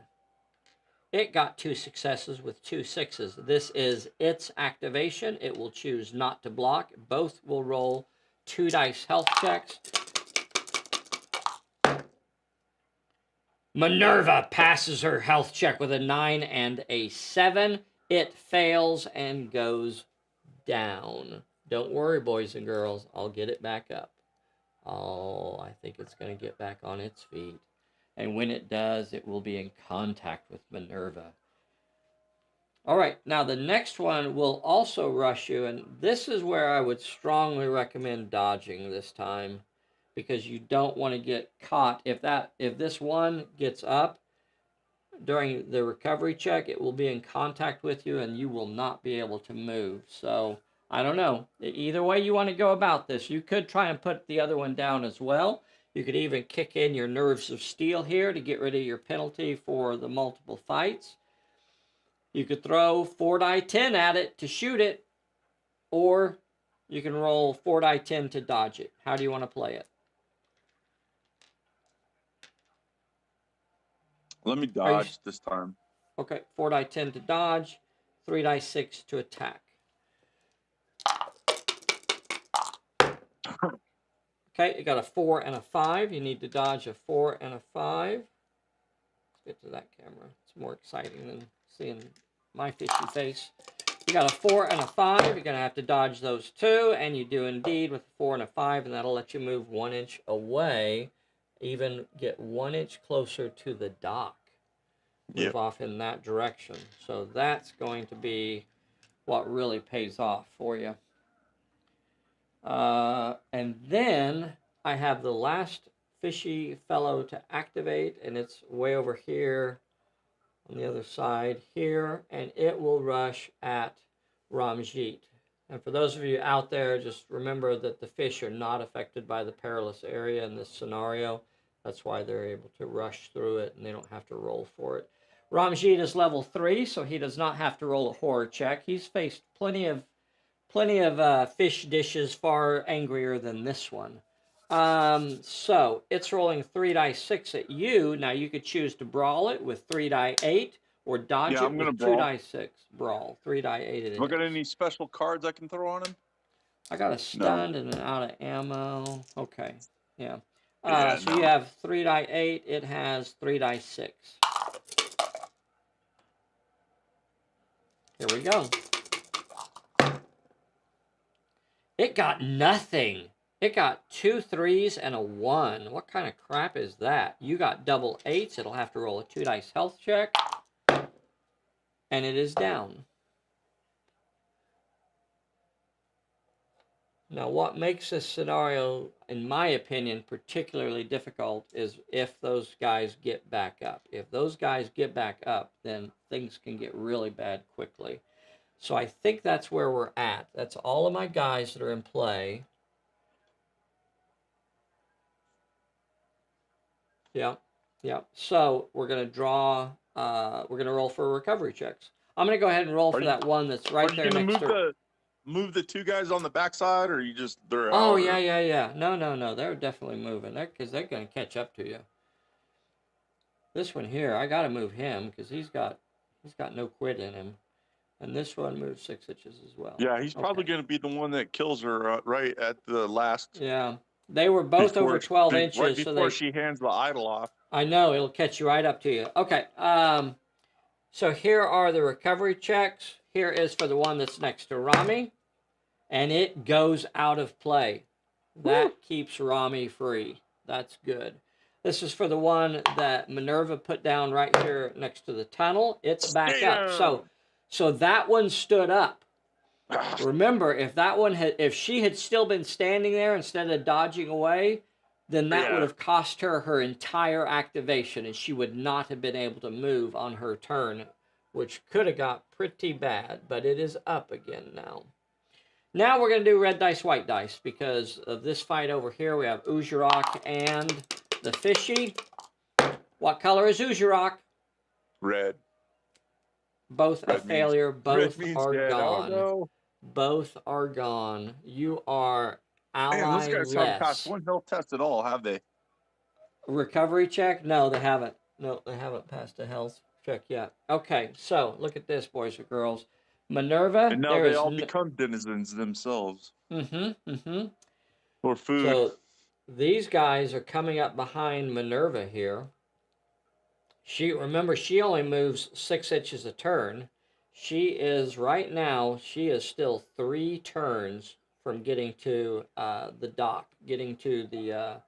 It got 2 successes with 2 6s. This is its activation. It will choose not to block. Both will roll 2 dice health checks. Minerva passes her health check with a 9 and a 7. It fails and goes down. Don't worry, boys and girls. I'll get it back up. Oh, I think it's going to get back on its feet. And when it does, it will be in contact with Minerva. All right, now the next one will also rush you, and this is where I would strongly recommend dodging this time, because you don't want to get caught. If this one gets up during the recovery check, it will be in contact with you and you will not be able to move. So I don't know. Either way you want to go about this. You could try and put the other one down as well. You could even kick in your nerves of steel here to get rid of your penalty for the multiple fights. You could throw 4 die 10 at it to shoot it, or you can roll 4 die 10 to dodge it. How do you want to play it? Let me dodge this time. Okay, 4 die 10 to dodge, 3 die 6 to attack. Okay, you got a 4 and a 5. You need to dodge a 4 and a 5. Let's get to that camera. It's more exciting than seeing my fishy face. You got a 4 and a 5. You're going to have to dodge those two, and you do indeed with a 4 and a 5, and that'll let you move 1 inch away, even get 1 inch closer to the dock. Move off in that direction. So that's going to be what really pays off for you. And then I have the last fishy fellow to activate, and it's way over here on the other side here, and it will rush at Ramjeet. And for those of you out there, just remember that the fish are not affected by the perilous area in this scenario. That's why they're able to rush through it, and they don't have to roll for it. Ramjeet is level 3, so he does not have to roll a horror check. He's faced plenty of fish dishes far angrier than this one. So it's rolling 3 die 6 at you. Now you could choose to brawl it with 3 die 8 or dodge it with 2 die 6. Brawl. 3 die 8 it is. Got any special cards I can throw on him? I got a stunned and an out of ammo. Okay. Yeah. So you have 3 die 8. It has 3 die 6. Here we go. It got nothing. It got 2 3s and a 1. What kind of crap is that? You got double 8s. It'll have to roll a 2 dice health check. And it is down. Now, what makes this scenario, in my opinion, particularly difficult is if those guys get back up. If those guys get back up, then things can get really bad quickly. So I think that's where we're at. That's all of my guys that are in play. Yeah. So we're going to draw, we're going to roll for recovery checks. I'm going to go ahead and roll for that one that's right there next to... Move the 2 guys on the backside, or you just... Oh, yeah. No. They're definitely moving. Because they're going to catch up to you. This one here, I got to move him because he's got no quit in him. And this one moves 6 inches as well. Yeah, he's probably going to be the one that kills her right at the last... Yeah. They were both over 12 inches. Right before she hands the idol off. I know. It'll catch you right up to you. Okay. So here are the recovery checks. Here is for the one that's next to Rami. And it goes out of play. That keeps Rami free. That's good. This is for the one that Minerva put down right here next to the tunnel. It's back up. So that one stood up. Remember, if she had still been standing there instead of dodging away, then that would have cost her entire activation, and she would not have been able to move on her turn, which could have got pretty bad, but it is up again now. Now we're going to do red dice, white dice, because of this fight over here. We have Uzurok and the fishy. What color is Uzurok? Red. Both a failure. Both are gone. Oh, no. Both are gone. You are ally-less. Those guys haven't passed one health test at all, have they? Recovery check? No, they haven't. No, they haven't passed a health check yet. Okay, so look at this, boys and girls. Minerva. And now they all become denizens themselves. For food. So these guys are coming up behind Minerva here. Remember, she only moves 6 inches a turn. She is, right now, she is still 3 turns from getting to the dock, getting to the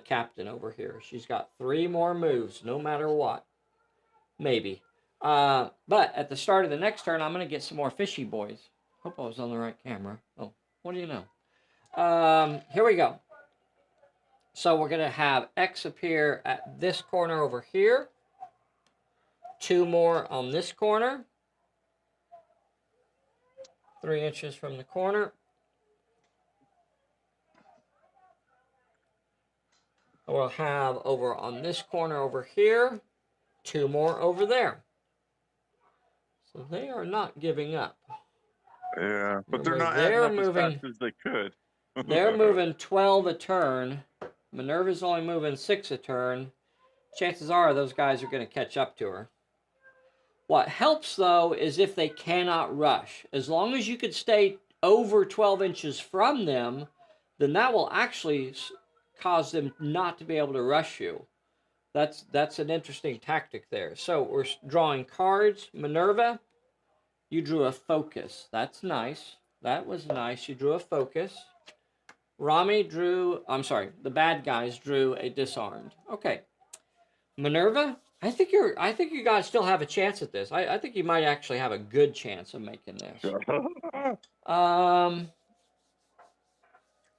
captain over here. She's got 3 more moves, no matter what. Maybe. But at the start of the next turn, I'm going to get some more fishy boys. Hope I was on the right camera. Oh, what do you know? Here we go. So we're going to have X appear at this corner over here. 2 more on this corner. 3 inches from the corner. We'll have over on this corner over here, 2 more over there. So they are not giving up. Yeah, but they're not adding up as fast as they could. They're moving 12 a turn. Minerva's only moving 6 a turn. Chances are those guys are going to catch up to her. What helps, though, is if they cannot rush. As long as you could stay over 12 inches from them, then that will actually cause them not to be able to rush you. That's an interesting tactic there. So we're drawing cards. Minerva, you drew a focus. That's nice. That was nice. You drew a focus. Rami drew, I'm sorry, the bad guys drew a disarmed. Okay. Minerva, I think you guys still have a chance at this. I think you might actually have a good chance of making this.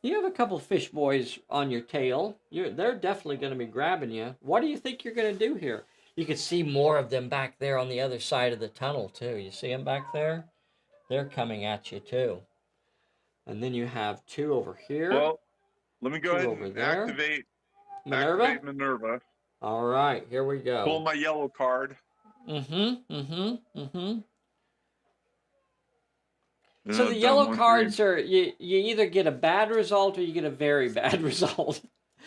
You have a couple of fish boys on your tail. They're definitely going to be grabbing you. What do you think you're going to do here? You can see more of them back there on the other side of the tunnel, too. You see them back there? They're coming at you, too. And then you have 2 over here. Well, let me go ahead and activate Minerva. Activate Minerva. All right, here we go. Pull my yellow card. So the yellow cards are, you either get a bad result or you get a very bad result.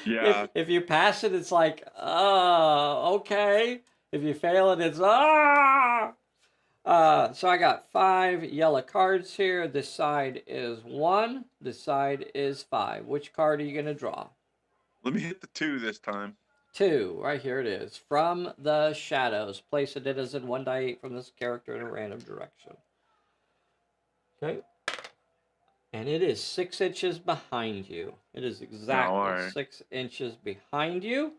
Yeah. If you pass it, it's like, oh, okay. If you fail it, it's, ah! So I got 5 yellow cards here. This side is 1. This side is 5. Which card are you going to draw? Let me hit the 2 this time. 2. Right here it is. From the shadows. Place a denizen 1/8 from this character in a random direction. Okay. And it is 6 inches behind you. It is exactly 6 inches behind you.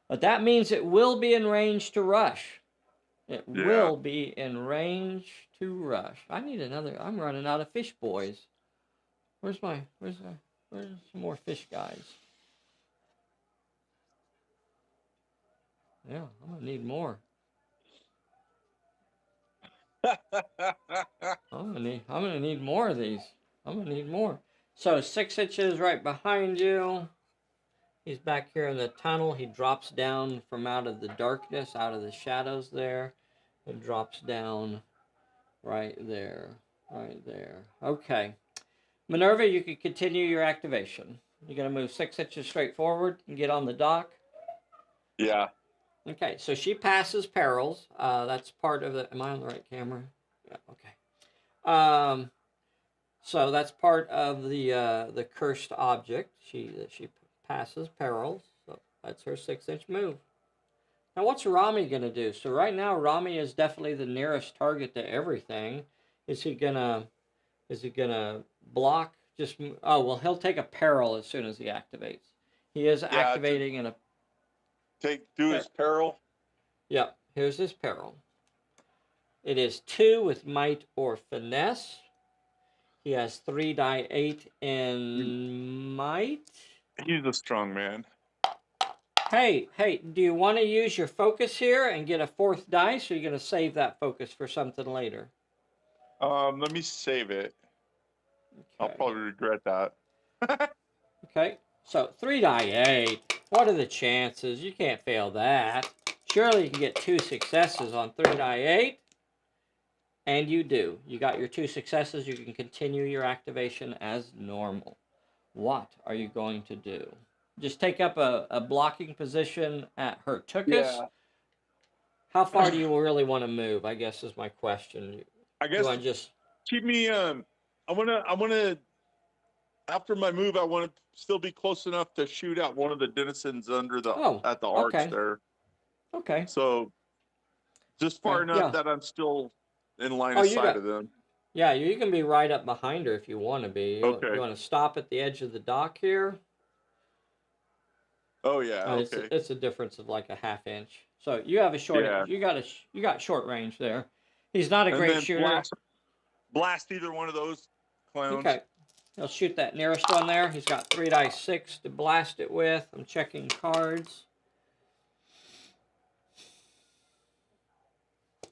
But that means it will be in range to rush. It will be in range to rush. I need another. I'm running out of fish boys. Where's some more fish guys? Yeah, I'm gonna need more. I'm gonna need more of these. I'm gonna need more. So 6 inches right behind you. He's back here in the tunnel. He drops down from out of the darkness, out of the shadows there. It drops down right there. Right there. Okay. Minerva, you can continue your activation. You're going to move 6 inches straight forward and get on the dock. Yeah. Okay, so she passes perils. That's part of the... Am I on the right camera? Yeah, okay. So that's part of the cursed object. She passes perils. So that's her 6-inch move. Now, what's Rami going to do? So right now, Rami is definitely the nearest target to everything. Is he gonna block? Oh, well, he'll take a peril as soon as he activates. He is activating in a... Do his peril? Yep, here's his peril. It is 2 with might or finesse. He has 3 die 8 in might. He's a strong man. Hey, do you want to use your focus here and get a 4th dice, or are you going to save that focus for something later? Let me save it. Okay. I'll probably regret that. Okay, so 3 die 8. What are the chances? You can't fail that. Surely you can get 2 successes on 3 die 8. And you do. You got your 2 successes. You can continue your activation as normal. What are you going to do? Just take up a blocking position at her Tukus. Yeah. How far do you really want to move, I guess is my question. I guess just keep me I wanna after my move I wanna still be close enough to shoot at one of the denizens under the at the arch there. Okay. So just far enough that I'm still in line of sight of them. Yeah, you can be right up behind her if you want to be. Okay. You want to stop at the edge of the dock here? Oh yeah. Okay. It's a difference of like a half inch. So you have a short. Yeah. You got short range there. He's not a And great then shooter. blast either one of those clowns. Okay. He'll shoot that nearest one there. He's got 3 dice 6 to blast it with. I'm checking cards.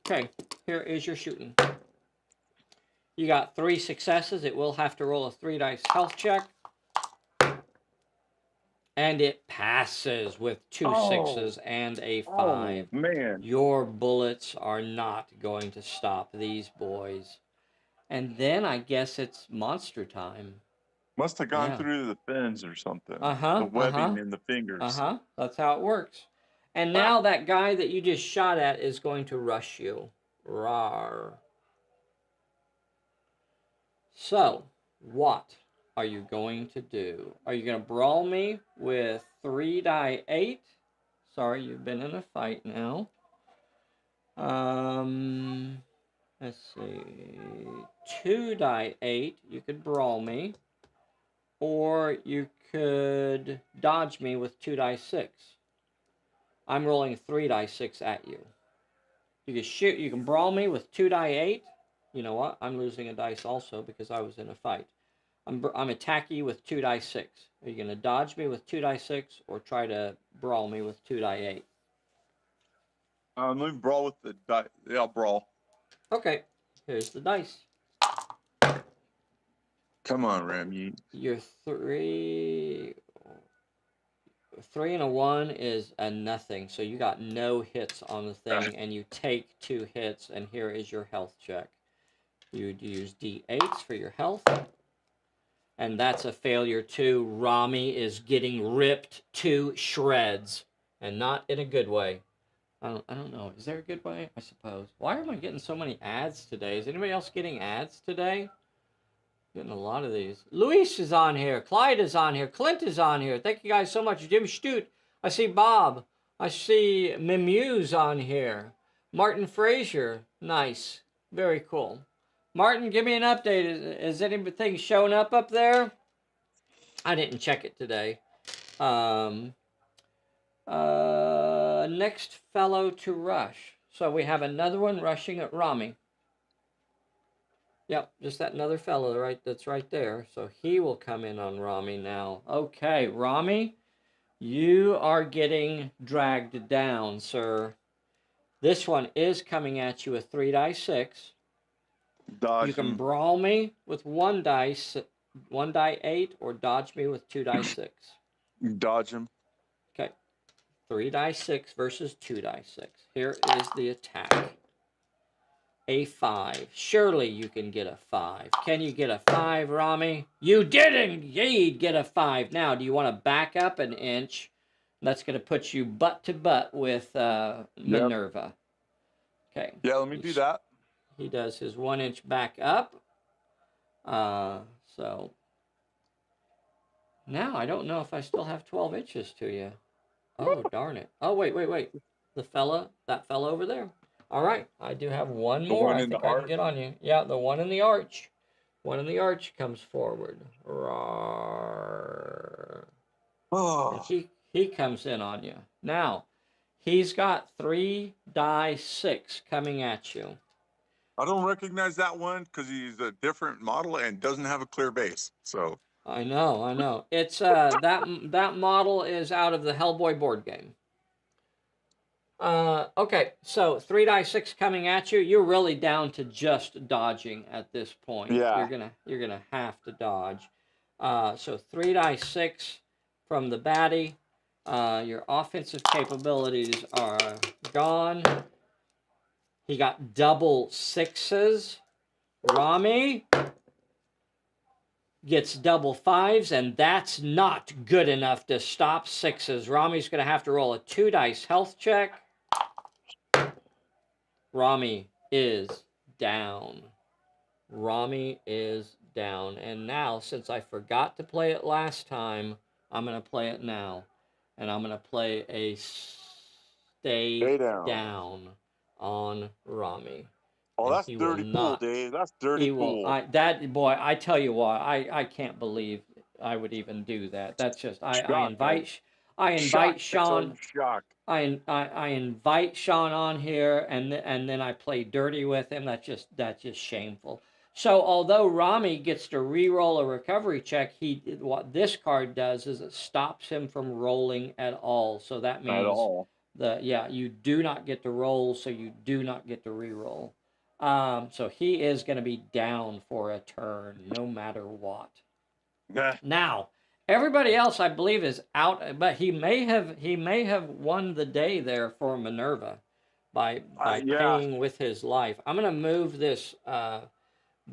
Okay, here is your shooting. You got 3 successes. It will have to roll a 3 dice health check. And it passes with 2 6s and a 5. Oh, man. Your bullets are not going to stop these boys. And then I guess it's monster time. Must have gone through the fins or something. Uh-huh. The webbing in the fingers. Uh-huh. That's how it works. And now that guy that you just shot at is going to rush you. Rawr. So, what are you going to do? Are you going to brawl me with 3 die 8? Sorry, you've been in a fight now. Let's see. 2 die 8, you could brawl me. Or you could dodge me with 2 die 6. I'm rolling 3 die 6 at you. You can shoot, you can brawl me with 2 die 8. You know what? I'm losing a dice also because I was in a fight. I'm attacking you with 2 die 6. Are you going to dodge me with 2 die 6 or try to brawl me with 2 die 8? Let me brawl with the die. Yeah, I'll brawl. Okay. Here's the dice. Come on, Ramjeet. Your 3 and a 1 is a nothing, so you got no hits on the thing, and you take 2 hits, and here is your health check. You'd use D8s for your health, and that's a failure too. Rami is getting ripped to shreds, and not in a good way. I don't know. Is there a good way? I suppose. Why am I getting so many ads today? Is anybody else getting ads today? Getting a lot of these. Luis is on here. Clyde is on here. Clint is on here. Thank you guys so much. Jim Stute. I see Bob. I see Mimuse on here. Martin Frazier. Nice. Very cool. Martin, give me an update. Is anything showing up there? I didn't check it today. Next fellow to rush. So we have another one rushing at Rami. Yep, just that another fellow that's right there. So he will come in on Rami now. Okay, Rami, you are getting dragged down, sir. This one is coming at you with 3 die 6. Dodge you can brawl me with 1 die 8, or dodge me with 2 die 6. Dodge him. Okay. 3 die 6 versus 2 die 6. Here is the attack. A 5. Surely you can get a 5. Can you get a 5, Rami? You did indeed get a 5. Now, do you want to back up an inch? That's going to put you butt to butt with Minerva. Okay. Yeah, let me do that. He does his 1 inch back up. So now I don't know if I still have 12 inches to you. Oh, darn it. Oh, wait. That fella over there. All right, I do have one more. I think I can get on you. Yeah, the one in the arch. One in the arch comes forward. Roar. Oh. And he comes in on you. Now, he's got 3 die 6 coming at you. I don't recognize that one because he's a different model and doesn't have a clear base. So I know. It's that model is out of the Hellboy board game. Okay, so 3 die 6 coming at you. You're really down to just dodging at this point. Yeah. You're gonna have to dodge. So 3 die 6 from the baddie. Your offensive capabilities are gone. He got double 6s. Rami gets double 5s, and that's not good enough to stop 6s. Rami's gonna have to roll a 2 dice health check. Rami is down. Rami is down. And now, since I forgot to play it last time, I'm going to play it now. And I'm going to play a stay down on Rami. Oh, and that's he will dirty pool, not. Dave. That's dirty He will. pool. That boy. I tell you what. I can't believe I would even do that. That's just. Shock, man. I Shock. invite I tell you, Sean. shock. I invite Sean on here, and then I play dirty with him. That's just shameful. So although Rami gets to re-roll a recovery check, what this card does is it stops him from rolling at all. So that At means all. you do not get to roll, so you do not get to re-roll. So he is going to be down for a turn, no matter what. Yeah. Now, everybody else, I believe, is out, but he may have won the day there for Minerva by paying with his life. I'm going to move this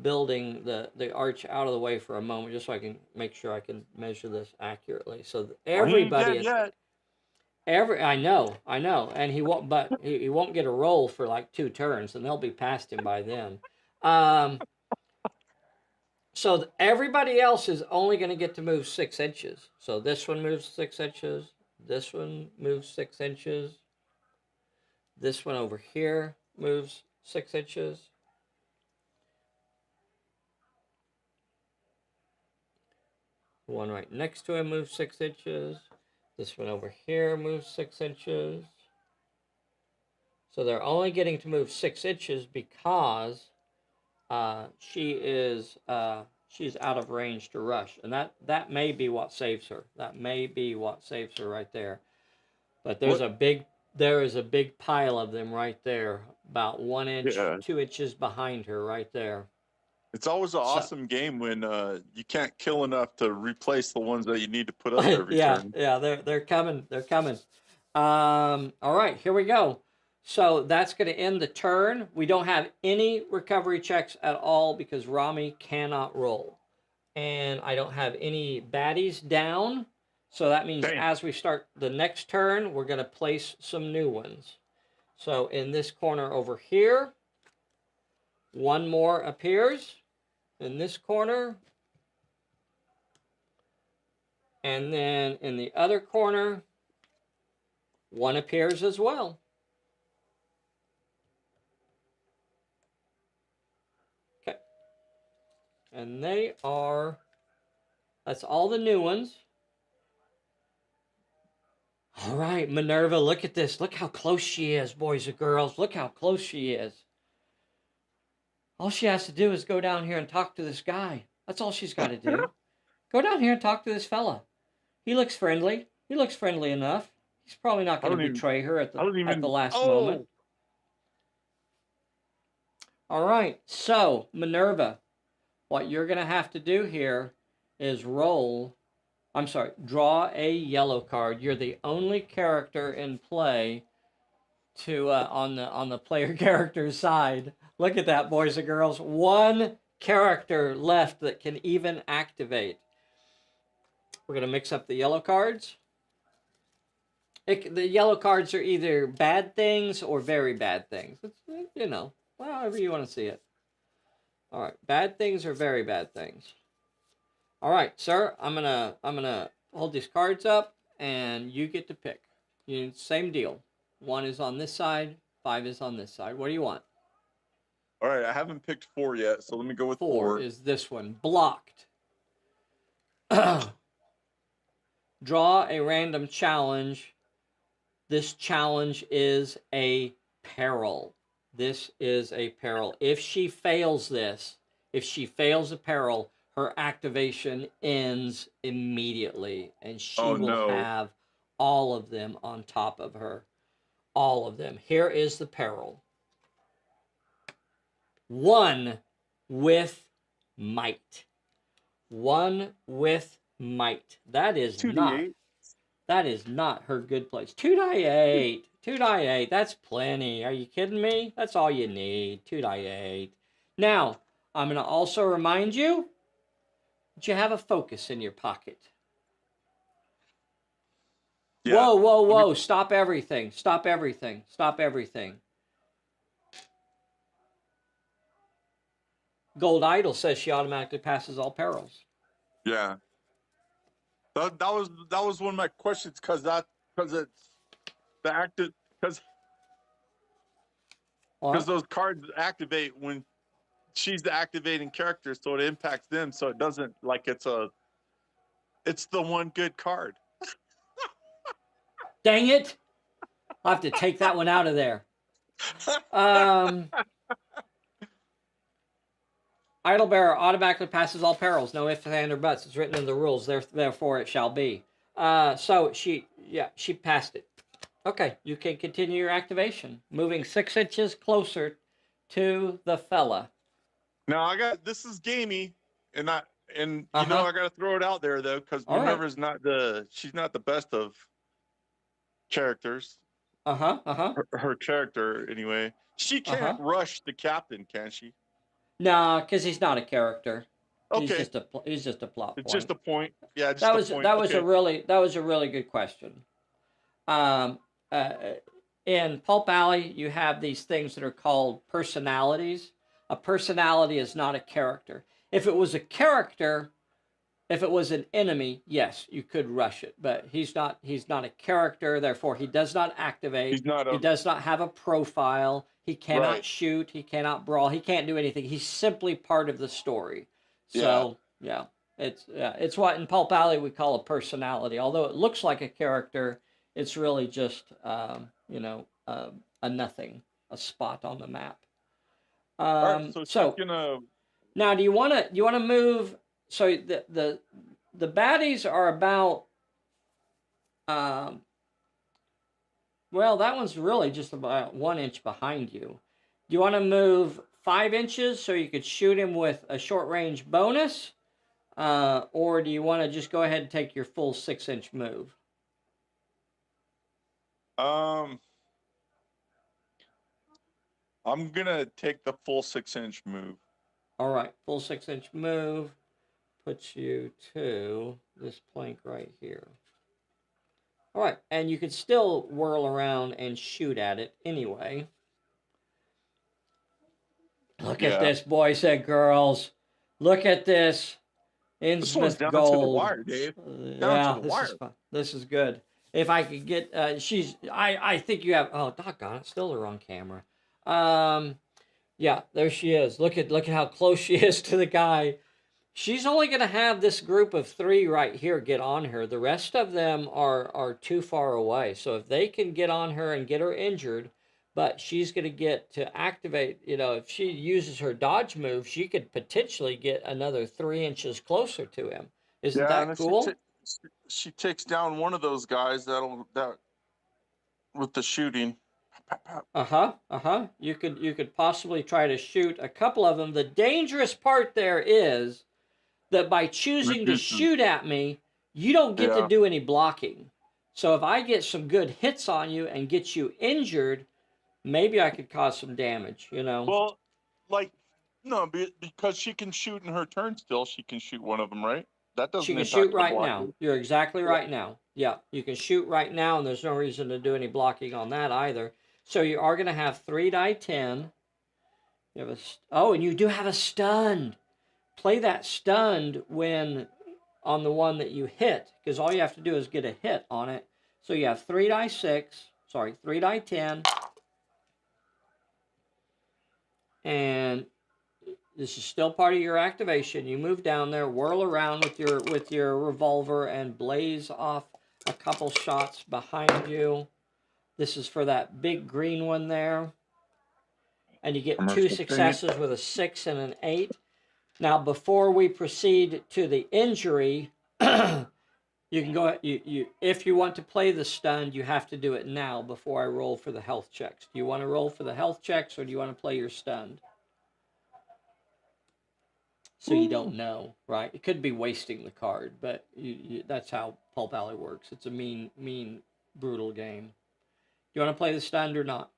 building, the arch, out of the way for a moment, just so I can make sure I can measure this accurately. So everybody, I know, and he won't, but he won't get a roll for like 2 turns, and they'll be past him by then. So everybody else is only going to get to move 6 inches. So this one moves 6 inches. This one moves 6 inches. This one over here moves 6 inches. The one right next to him moves 6 inches. This one over here moves 6 inches. So they're only getting to move 6 inches because she's out of range to rush, and that may be what saves her. That may be what saves her right there. But there is a big pile of them right there, about 1 inch, 2 inches behind her right there. It's always an awesome game when you can't kill enough to replace the ones that you need to put up every turn. Yeah, they're coming. All right, here we go. So that's going to end the turn. We don't have any recovery checks at all because Rami cannot roll. And I don't have any baddies down. So that means as we start the next turn, we're going to place some new ones. So in this corner over here, one more appears. In this corner. And then in the other corner, one appears as well. Okay. And that's all the new ones. All right, Minerva, look at this. Look how close she is, boys and girls. Look how close she is. All she has to do is go down here and talk to this guy. That's all she's got to do. Go down here and talk to this fella. He looks friendly. He looks friendly enough. He's probably not going to betray her at the last moment. All right, so Minerva, what you're going to have to do here is draw a yellow card. You're the only character in play on the player character side. Look at that, boys and girls. One character left that can even activate. We're going to mix up the yellow cards. The yellow cards are either bad things or very bad things. It's, however you want to see it. All right, bad things or very bad things. All right, sir, I'm gonna hold these cards up, and you get to pick. Same deal. 1 is on this side, 5 is on this side. What do you want? All right, I haven't picked 4 yet, so let me go with 4. 4 is this one, blocked. Draw a random challenge. This challenge is a peril. This is a peril. If she fails a peril, her activation ends immediately, and she will have all of them on top of her. All of them. Here is the peril. 1 with might. 1 with might. That is not her good place. 2 die 8. 2 die 8. That's plenty. Are you kidding me? That's all you need. 2 die 8. Now, I'm going to also remind you that you have a focus in your pocket. Yeah. Whoa. Stop everything. Stop everything. Stop everything. Gold Idol says she automatically passes all perils. Yeah. That was one of my questions because it's the active because Because those cards activate when she's the activating character, so it impacts them. So it doesn't like it's the one good card. Dang it! I'll have to take that one out of there. Idle bearer automatically passes all perils. No ifs, ands, or buts. It's written in the rules. Therefore, it shall be. So she passed it. Okay, you can continue your activation, moving 6 inches closer to the fella. Now this is gamey, and I got to throw it out there though, because Minerva's she's not the best of characters. Her character anyway. She can't rush the captain, can she? Nah, because he's not a character. Okay. He's just a plot point. It's just a point. Yeah, that was a really good question. In Pulp Alley, you have these things that are called personalities. A personality is not a character. If it was a character, if it was an enemy, yes, you could rush it. But he's not a character, therefore he does not activate. He does not have a profile. He cannot shoot. He cannot brawl. He can't do anything. He's simply part of the story. So it's what in Pulp Alley we call a personality. Although it looks like a character, it's really just a nothing, a spot on the map. All right, so now do you want to move? So the baddies are about well, that one's really just about 1 inch behind you. Do you want to move 5 inches so you could shoot him with a short range bonus, or do you want to just go ahead and take your full 6 inch move? I'm gonna take the full 6 inch move. All right, full 6 inch move puts you to this plank right here. All right, and you could still whirl around and shoot at it anyway. Look at this, boys and girls. Look at this. Innsmouth down gold. To the wire, Dave. Down to the wire. Is fun. This is good. If I could get, I think you have. Oh, doggone it! Still the wrong camera. Yeah, there she is. Look at how close she is to the guy. She's only going to have this group of 3 right here get on her. The rest of them are too far away. So if they can get on her and get her injured, but she's going to get to activate, if she uses her dodge move, she could potentially get another 3 inches closer to him. Isn't that cool? She takes down one of those guys that with the shooting. You could possibly try to shoot a couple of them. The dangerous part there is that by choosing to shoot at me, you don't get to do any blocking. So if I get some good hits on you and get you injured, maybe I could cause some damage, Well, no, because she can shoot in her turn still. She can shoot one of them, right? That doesn't. She can shoot right now. You're exactly right now. Yeah, you can shoot right now, and there's no reason to do any blocking on that either. So you are going to have 3 die 10. You have and you do have a stunned. Play that stunned when on the one that you hit, because all you have to do is get a hit on it. So you have 3 die 3 die 10. And this is still part of your activation. You move down there, whirl around with your revolver, and blaze off a couple shots behind you. This is for that big green one there. And you get 2 successes with a 6 and an 8. Now, before we proceed to the injury, you can go. If you want to play the stunned, you have to do it now before I roll for the health checks. Do you want to roll for the health checks, or do you want to play your stunned? So you don't know, right? It could be wasting the card, but that's how Pulp Alley works. It's a mean, brutal game. Do you want to play the stunned or not?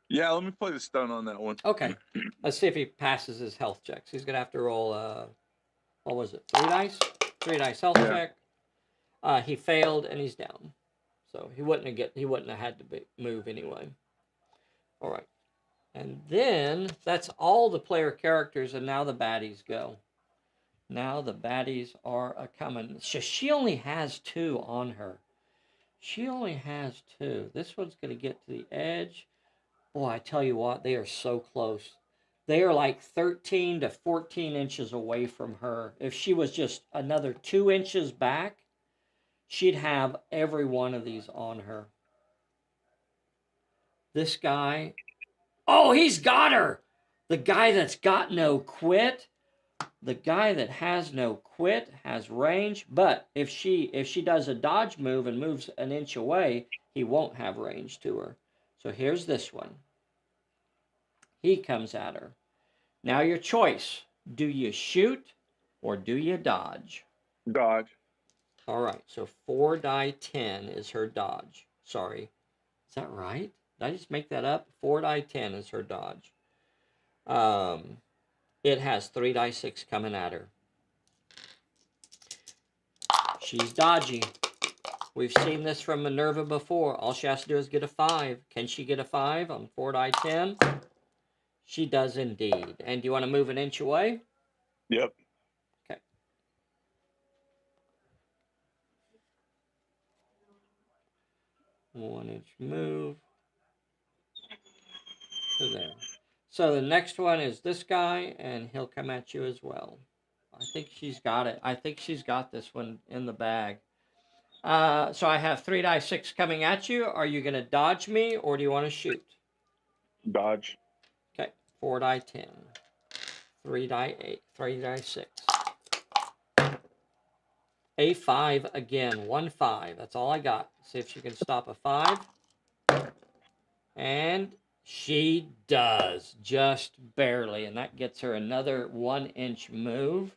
Yeah, let me play the stun on that one. Okay. Let's see if he passes his health checks. He's going to have to roll, what was it, 3 dice? 3 dice health check. He failed, and he's down. So he wouldn't have had to move anyway. All right. And then, that's all the player characters, and now the baddies go. Now the baddies are a-coming. She only has 2 on her. She only has 2. This one's going to get to the edge. Boy, I tell you what, they are so close. They are like 13 to 14 inches away from her. If she was just another 2 inches back, she'd have every one of these on her. This guy, oh, he's got her. The guy that's got no quit. The guy that has no quit has range, but if she does a dodge move and moves an inch away, he won't have range to her. So here's this one. He comes at her. Now your choice. Do you shoot or do you dodge? Dodge. All right, so 4 die 10 is her dodge. Sorry. Is that right? Did I just make that up? 4 die 10 is her dodge. It has 3 die 6 coming at her. She's dodgy. We've seen this from Minerva before. All she has to do is get a 5. Can she get a 5 on 4 die 10? She does indeed. And do you want to move an inch away? Yep. Okay. One inch move to there. So the next one is this guy, and he'll come at you as well. I think she's got it. I think she's got this one in the bag. So I have 3 die 6 coming at you. Are you going to dodge me, or do you want to shoot? Dodge. Okay. 4 die 10. 3 die 8. 3 die 6. A 5 again. 1 5. That's all I got. See if she can stop a 5. And she does. Just barely. And that gets her another 1 inch move.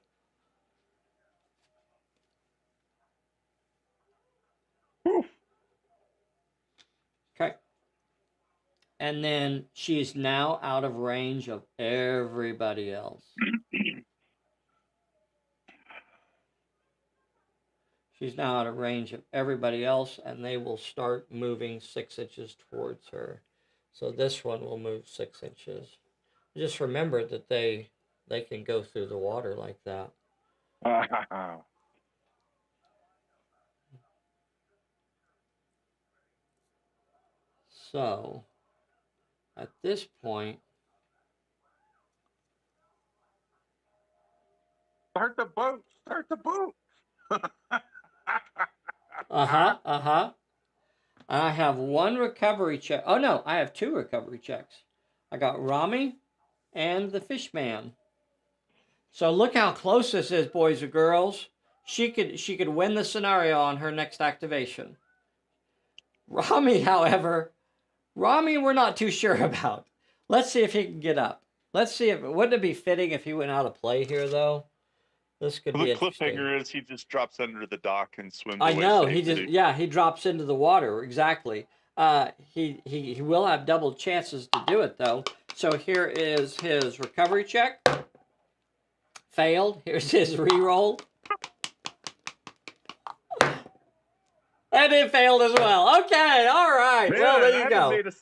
Okay. And then she's now out of range of everybody else. She's now out of range of everybody else, and they will start moving 6 inches towards her. So this one will move 6 inches. Just remember that they can go through the water like that. So, at this point... Start the boat! Start the boat! I have 1 recovery check. Oh, no, I have 2 recovery checks. I got Rami and the fish man. So look how close this is, boys and girls. She could win the scenario on her next activation. Rami, however, we're not too sure about. Let's see if he can get up. Let's see if wouldn't it be fitting if he went out of play here though? This could be interesting. The cliffhanger is he just drops under the dock and swims away. I know safely. he drops into the water exactly. He will have double chances to do it though. So here is his recovery check. Failed. Here's his reroll. And it failed as well. Okay, all right. Man, well, there you go. I made a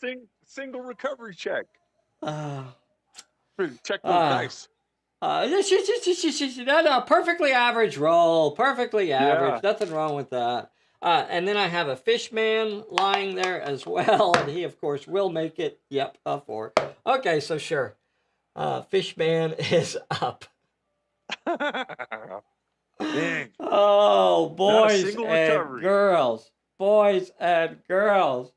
single recovery check. Check those dice. No, perfectly average roll. Perfectly average. Yeah. Nothing wrong with that. And then I have a fish man lying there as well. And he, of course, will make it. Yep, a 4. Okay, so sure. Fish man is up. Dang. Oh, boys and girls. Boys and girls.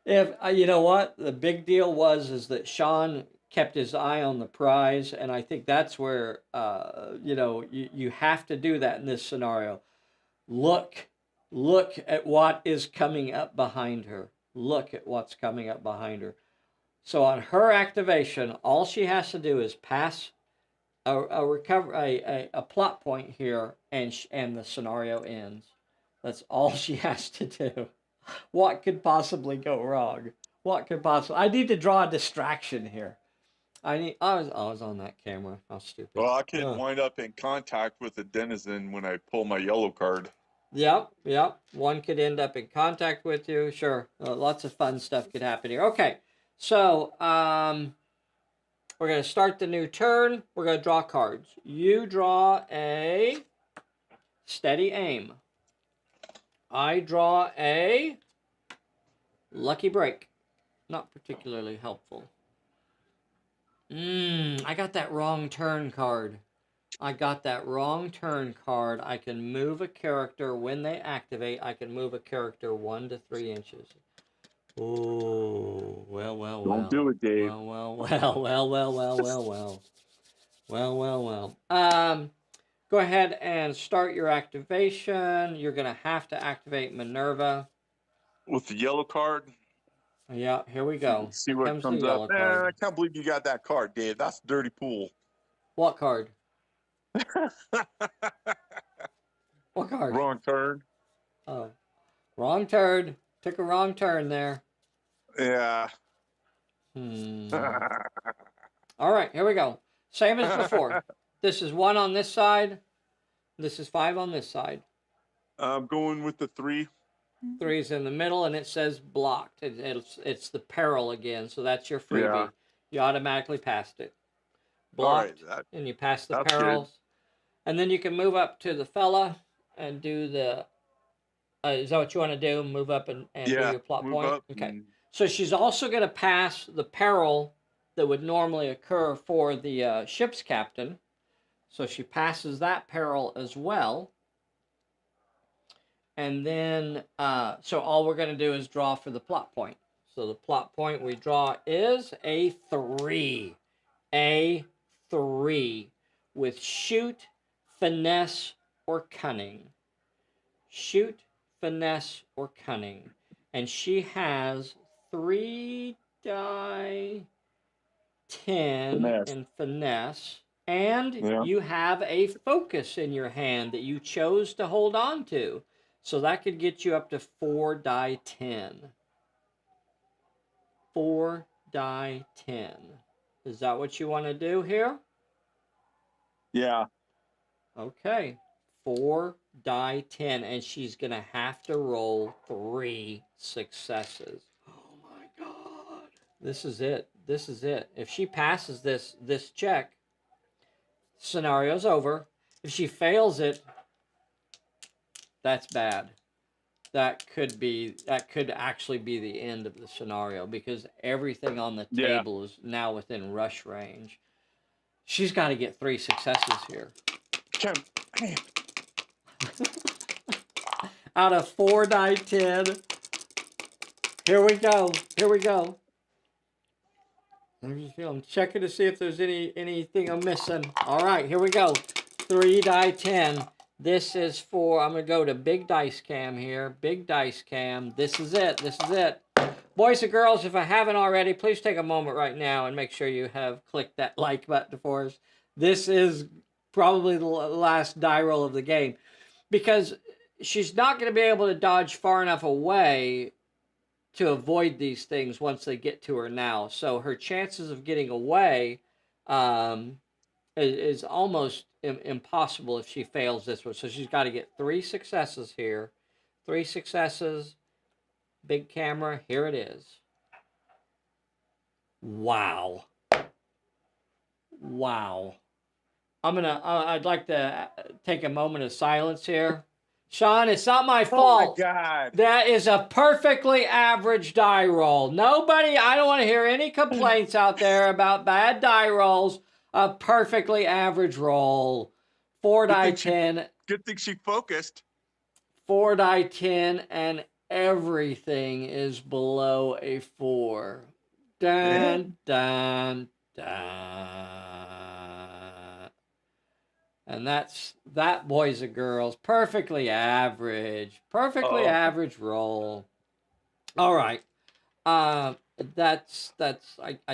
If you know what the big deal is that Sean kept his eye on the prize, and I think that's where you have to do that in this scenario. Look at what is coming up behind her. Look at what's coming up behind her. So on her activation, all she has to do is pass a plot point here, and the scenario ends. That's all she has to do. What could possibly go wrong? What could possibly? I need to draw a distraction here. I was on that camera. How stupid. Well, I could wind up in contact with a denizen when I pull my yellow card. Yep. One could end up in contact with you. Sure. Lots of fun stuff could happen here. Okay. So, we're going to start the new turn. We're going to draw cards. You draw a steady aim. I draw a lucky break. Not particularly helpful. I got that wrong turn card. I can move a character when they activate. I can move a character 1 to 3 inches. Oh, well, well, well. Don't do it, Dave. Well, well, well, well, well, well, well, well. Well, well, well. Go ahead and start your activation. You're going to have to activate Minerva. With the yellow card? Yeah, here we go. See what comes up. I can't believe you got that card, Dave. That's dirty pool. What card? What card? Wrong turn. Oh, wrong turn. Took a wrong turn there. Yeah. All right, here we go. Same as before. This is 1 on this side. This is 5 on this side. I'm going with the 3. 3's in the middle, and it says blocked. It's the peril again, so that's your freebie. Yeah. You automatically passed it. Blocked, right, and you pass the perils. Good. And then you can move up to the fella and do the... is that what you want to do? Move up and do your plot point? Okay. So she's also going to pass the peril that would normally occur for the ship's captain. So she passes that peril as well. And then, so all we're going to do is draw for the plot point. So the plot point we draw is a 3. A 3 with shoot, finesse, or cunning. Shoot, finesse, or cunning. And she has 3 die 10 in finesse. And you have a focus in your hand that you chose to hold on to. So that could get you up to 4 die 10. 4 die 10. Is that what you want to do here? Yeah. Okay. 4 die 10. And she's going to have to roll 3 successes. Oh my God. This is it. This is it. If she passes this check, scenario's over. If she fails it, that's bad. That could actually be the end of the scenario because everything on the table is now within rush range. She's got to get 3 successes here. Out of 4 die 10. Here we go. Here we go. I'm checking to see if there's anything I'm missing. All right, here we go. 3 die 10. This is for, I'm going to go to Big Dice Cam here. Big Dice Cam. This is it. This is it. Boys and girls, if I haven't already, please take a moment right now and make sure you have clicked that like button for us. This is probably the last die roll of the game. Because she's not going to be able to dodge far enough away to avoid these things once they get to her now. So her chances of getting away is almost impossible if she fails this one. So she's got to get 3 successes here. 3 successes. Big camera. Here it is. Wow. Wow. I'd like to take a moment of silence here. Sean, it's not my fault. Oh my God. That is a perfectly average die roll. Nobody, I don't want to hear any complaints out there about bad die rolls. A perfectly average roll. 4 die 10. Good thing she focused. 4 die 10, and everything is below a 4. Dun, dun, dun. And that, boys and girls, perfectly average. Perfectly average roll. All right. I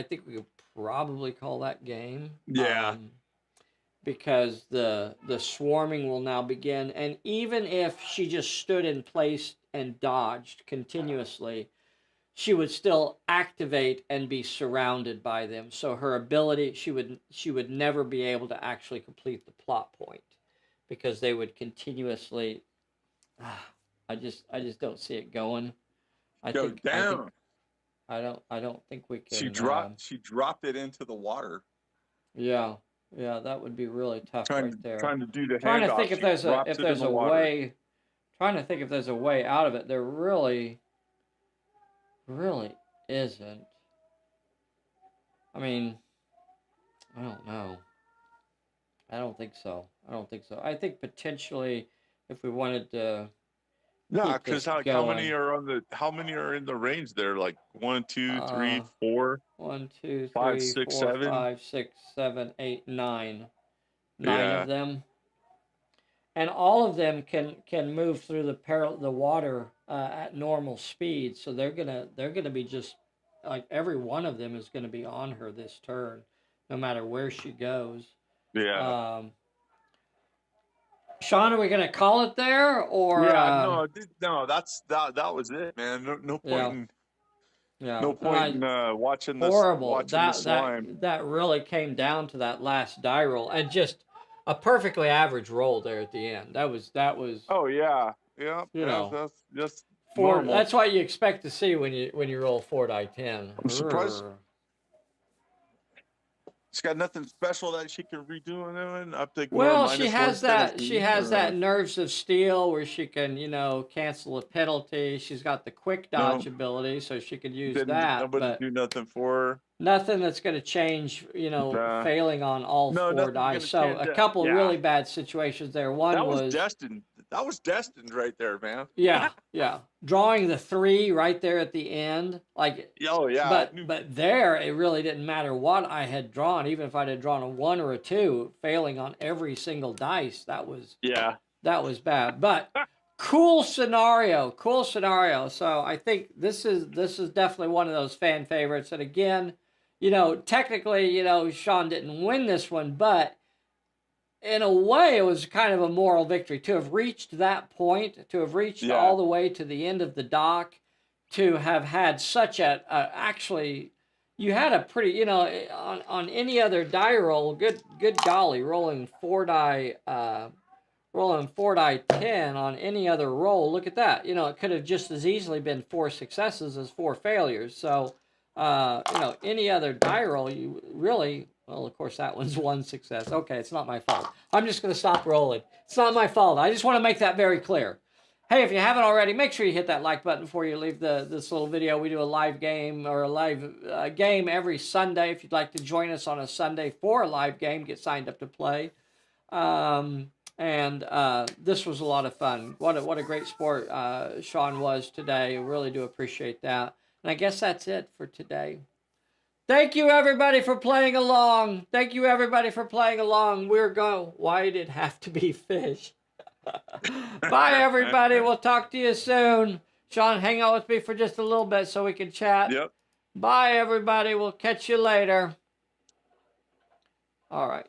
think we could probably call that game. Yeah. Because the swarming will now begin. And even if she just stood in place and dodged continuously, she would still activate and be surrounded by them. So her ability, she would never be able to actually complete the plot point because they would continuously. I just don't see it going. I don't think we can. She dropped it into the water. Yeah, that would be really tough right there. Trying to do the trying to think if there's a way. Trying to think if there's a way out of it. There really isn't. I mean, I don't know. I don't think so. I don't think so. I think potentially if we wanted to Yeah, keep because this how many going. are how many are in the range there? Like 1, 2, 3, 4, 1, 2, 5, 3, 6, 4, 7. 5, 6, 7, 8, 9. 9 of Yeah. them. And all of them can move through the water at normal speed. So they're gonna be just like every one of them is gonna be on her this turn, no matter where she goes. Yeah. Sean, are we gonna call it there or? Yeah. No. No. That was it, man. No point Yeah. in. Yeah. No point in watching Horrible. the slime. That really came down to that last die roll and just a perfectly average roll there at the end. That was. Oh yeah. Yeah. You know. That's just Four. normal. That's what you expect to see when you roll 4 die 10. I'm surprised. She's got nothing special that she can redo and up to well, she has that nerves of steel where she can, cancel a penalty. She's got the quick dodge ability, so she could use that. Nobody but do nothing for her. Nothing that's going to change, failing on all 4 dice. So a couple of really bad situations there. One was destined. That was destined right there, man. Yeah, yeah. Drawing the 3 right there at the end, like. Oh yeah. But there, it really didn't matter what I had drawn, even if I had drawn a 1 or a 2, failing on every single dice. That was bad. But cool scenario. So I think this is definitely one of those fan favorites. And again, technically, Sean didn't win this one, but in a way, it was kind of a moral victory to have reached that point, to have reached all the way to the end of the dock, to have had such actually, you had a pretty, on any other die roll, good golly, rolling 4 die 10 on any other roll. Look at that. It could have just as easily been 4 successes as 4 failures. So, any other die roll, you really. Well, of course, that one's 1 success. Okay, it's not my fault. I'm just going to stop rolling. It's not my fault. I just want to make that very clear. Hey, if you haven't already, make sure you hit that like button before you leave this little video. We do a live game or a live game every Sunday. If you'd like to join us on a Sunday for a live game, get signed up to play. This was a lot of fun. What a great sport Sean was today. I really do appreciate that. And I guess that's it for today. Thank you, everybody, for playing along. We're going. Why did it have to be fish? Bye, everybody. We'll talk to you soon. Sean, hang out with me for just a little bit so we can chat. Yep. Bye, everybody. We'll catch you later. All right.